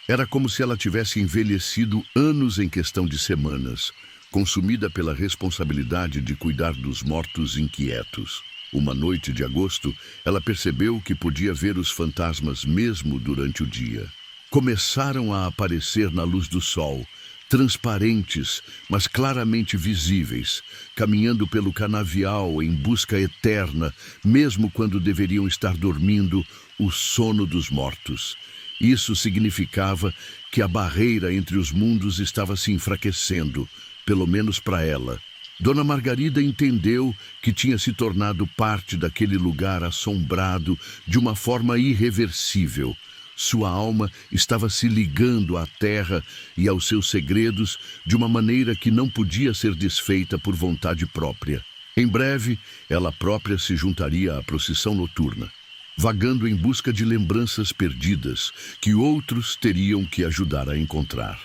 Era como se ela tivesse envelhecido anos em questão de semanas, consumida pela responsabilidade de cuidar dos mortos inquietos. Uma noite de agosto, ela percebeu que podia ver os fantasmas mesmo durante o dia. Começaram a aparecer na luz do sol, transparentes, mas claramente visíveis, caminhando pelo canavial em busca eterna, mesmo quando deveriam estar dormindo o sono dos mortos. Isso significava que a barreira entre os mundos estava se enfraquecendo, pelo menos para ela. Dona Margarida entendeu que tinha se tornado parte daquele lugar assombrado de uma forma irreversível. Sua alma estava se ligando à terra e aos seus segredos de uma maneira que não podia ser desfeita por vontade própria. Em breve, ela própria se juntaria à procissão noturna, vagando em busca de lembranças perdidas que outros teriam que ajudar a encontrar.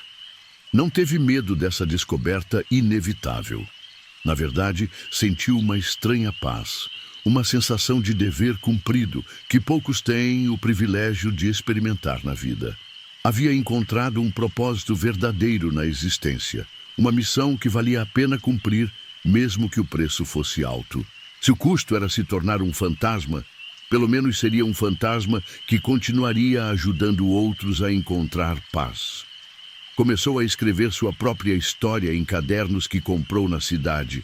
Não teve medo dessa descoberta inevitável. Na verdade, sentiu uma estranha paz, uma sensação de dever cumprido que poucos têm o privilégio de experimentar na vida. Havia encontrado um propósito verdadeiro na existência, uma missão que valia a pena cumprir, mesmo que o preço fosse alto. Se o custo era se tornar um fantasma, pelo menos seria um fantasma que continuaria ajudando outros a encontrar paz. Começou a escrever sua própria história em cadernos que comprou na cidade,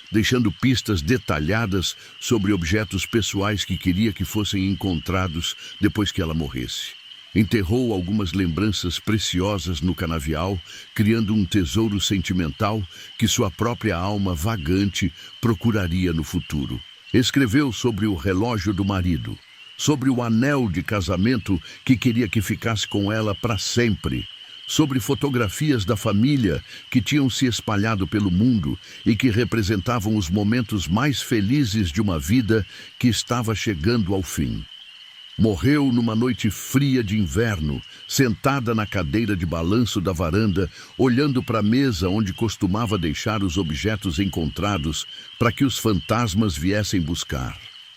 deixando pistas detalhadas sobre objetos pessoais que queria que fossem encontrados depois que ela morresse. Enterrou algumas lembranças preciosas no canavial, criando um tesouro sentimental que sua própria alma vagante procuraria no futuro. Escreveu sobre o relógio do marido, sobre o anel de casamento que queria que ficasse com ela para sempre, sobre fotografias da família que tinham se espalhado pelo mundo e que representavam os momentos mais felizes de uma vida que estava chegando ao fim. Morreu numa noite fria de inverno, sentada na cadeira de balanço da varanda, olhando para a mesa onde costumava deixar os objetos encontrados para que os fantasmas viessem buscar.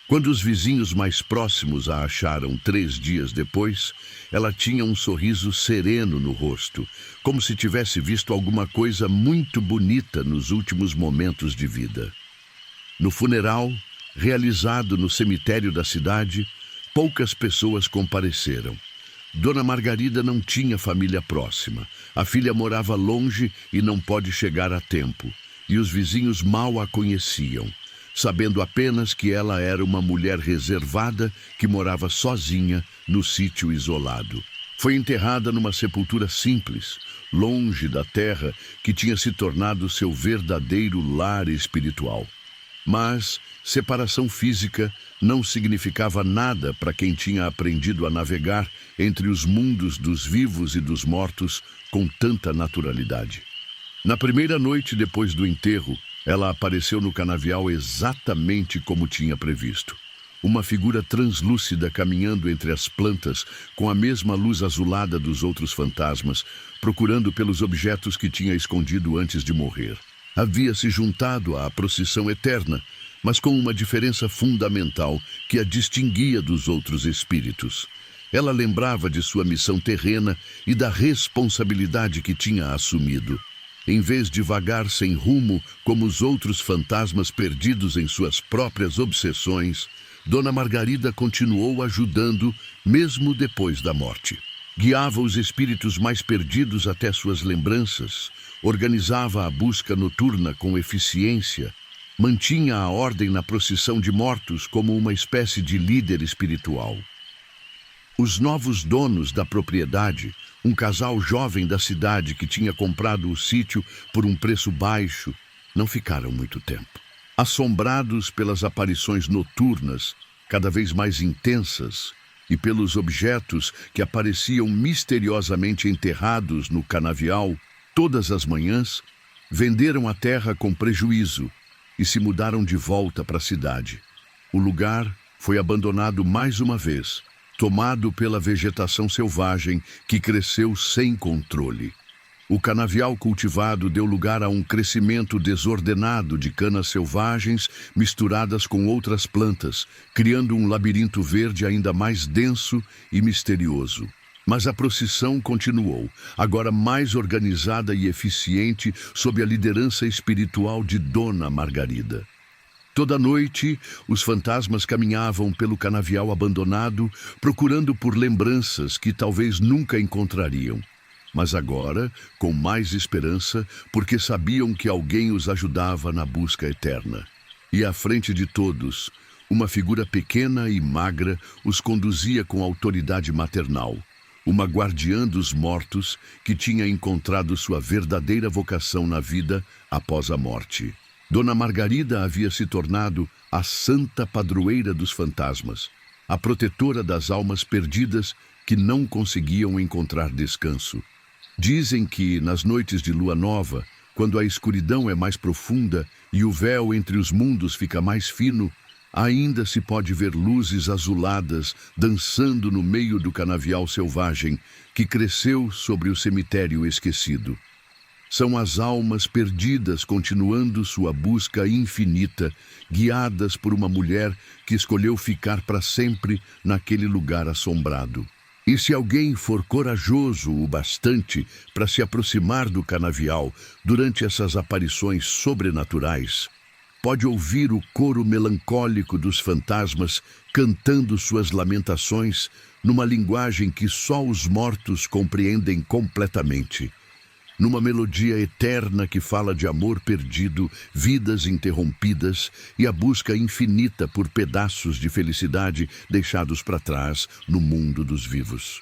Quando os vizinhos mais próximos a acharam 3 dias depois, ela tinha um sorriso sereno no rosto, como se tivesse visto alguma coisa muito bonita nos últimos momentos de vida. No funeral, realizado no cemitério da cidade, poucas pessoas compareceram. Dona Margarida não tinha família próxima. A filha morava longe e não pode chegar a tempo. E os vizinhos mal a conheciam, sabendo apenas que ela era uma mulher reservada que morava sozinha no sítio isolado. Foi enterrada numa sepultura simples, longe da terra que tinha se tornado seu verdadeiro lar espiritual. Mas separação física não significava nada para quem tinha aprendido a navegar entre os mundos dos vivos e dos mortos com tanta naturalidade. Na primeira noite depois do enterro, ela apareceu no canavial exatamente como tinha previsto. Uma figura translúcida caminhando entre as plantas, com a mesma luz azulada dos outros fantasmas, procurando pelos objetos que tinha escondido antes de morrer. Havia se juntado à procissão eterna, mas com uma diferença fundamental que a distinguia dos outros espíritos. Ela lembrava de sua missão terrena e da responsabilidade que tinha assumido. Em vez de vagar sem rumo como os outros fantasmas perdidos em suas próprias obsessões, Dona Margarida continuou ajudando mesmo depois da morte. Guiava os espíritos mais perdidos até suas lembranças, organizava a busca noturna com eficiência, mantinha a ordem na procissão de mortos como uma espécie de líder espiritual. Os novos donos da propriedade, um casal jovem da cidade que tinha comprado o sítio por um preço baixo, não ficaram muito tempo. Assombrados pelas aparições noturnas, cada vez mais intensas, e pelos objetos que apareciam misteriosamente enterrados no canavial todas as manhãs, venderam a terra com prejuízo e se mudaram de volta para a cidade. O lugar foi abandonado mais uma vez, tomado pela vegetação selvagem que cresceu sem controle. O canavial cultivado deu lugar a um crescimento desordenado de canas selvagens misturadas com outras plantas, criando um labirinto verde ainda mais denso e misterioso. Mas a procissão continuou, agora mais organizada e eficiente sob a liderança espiritual de Dona Margarida. Toda noite, os fantasmas caminhavam pelo canavial abandonado, procurando por lembranças que talvez nunca encontrariam. Mas agora, com mais esperança, porque sabiam que alguém os ajudava na busca eterna. E à frente de todos, uma figura pequena e magra os conduzia com autoridade maternal, uma guardiã dos mortos que tinha encontrado sua verdadeira vocação na vida após a morte. Dona Margarida havia se tornado a santa padroeira dos fantasmas, a protetora das almas perdidas que não conseguiam encontrar descanso. Dizem que, nas noites de lua nova, quando a escuridão é mais profunda e o véu entre os mundos fica mais fino, ainda se pode ver luzes azuladas dançando no meio do canavial selvagem que cresceu sobre o cemitério esquecido. São as almas perdidas continuando sua busca infinita, guiadas por uma mulher que escolheu ficar para sempre naquele lugar assombrado. E se alguém for corajoso o bastante para se aproximar do canavial durante essas aparições sobrenaturais, pode ouvir o coro melancólico dos fantasmas cantando suas lamentações numa linguagem que só os mortos compreendem completamente. Numa melodia eterna que fala de amor perdido, vidas interrompidas e a busca infinita por pedaços de felicidade deixados para trás no mundo dos vivos.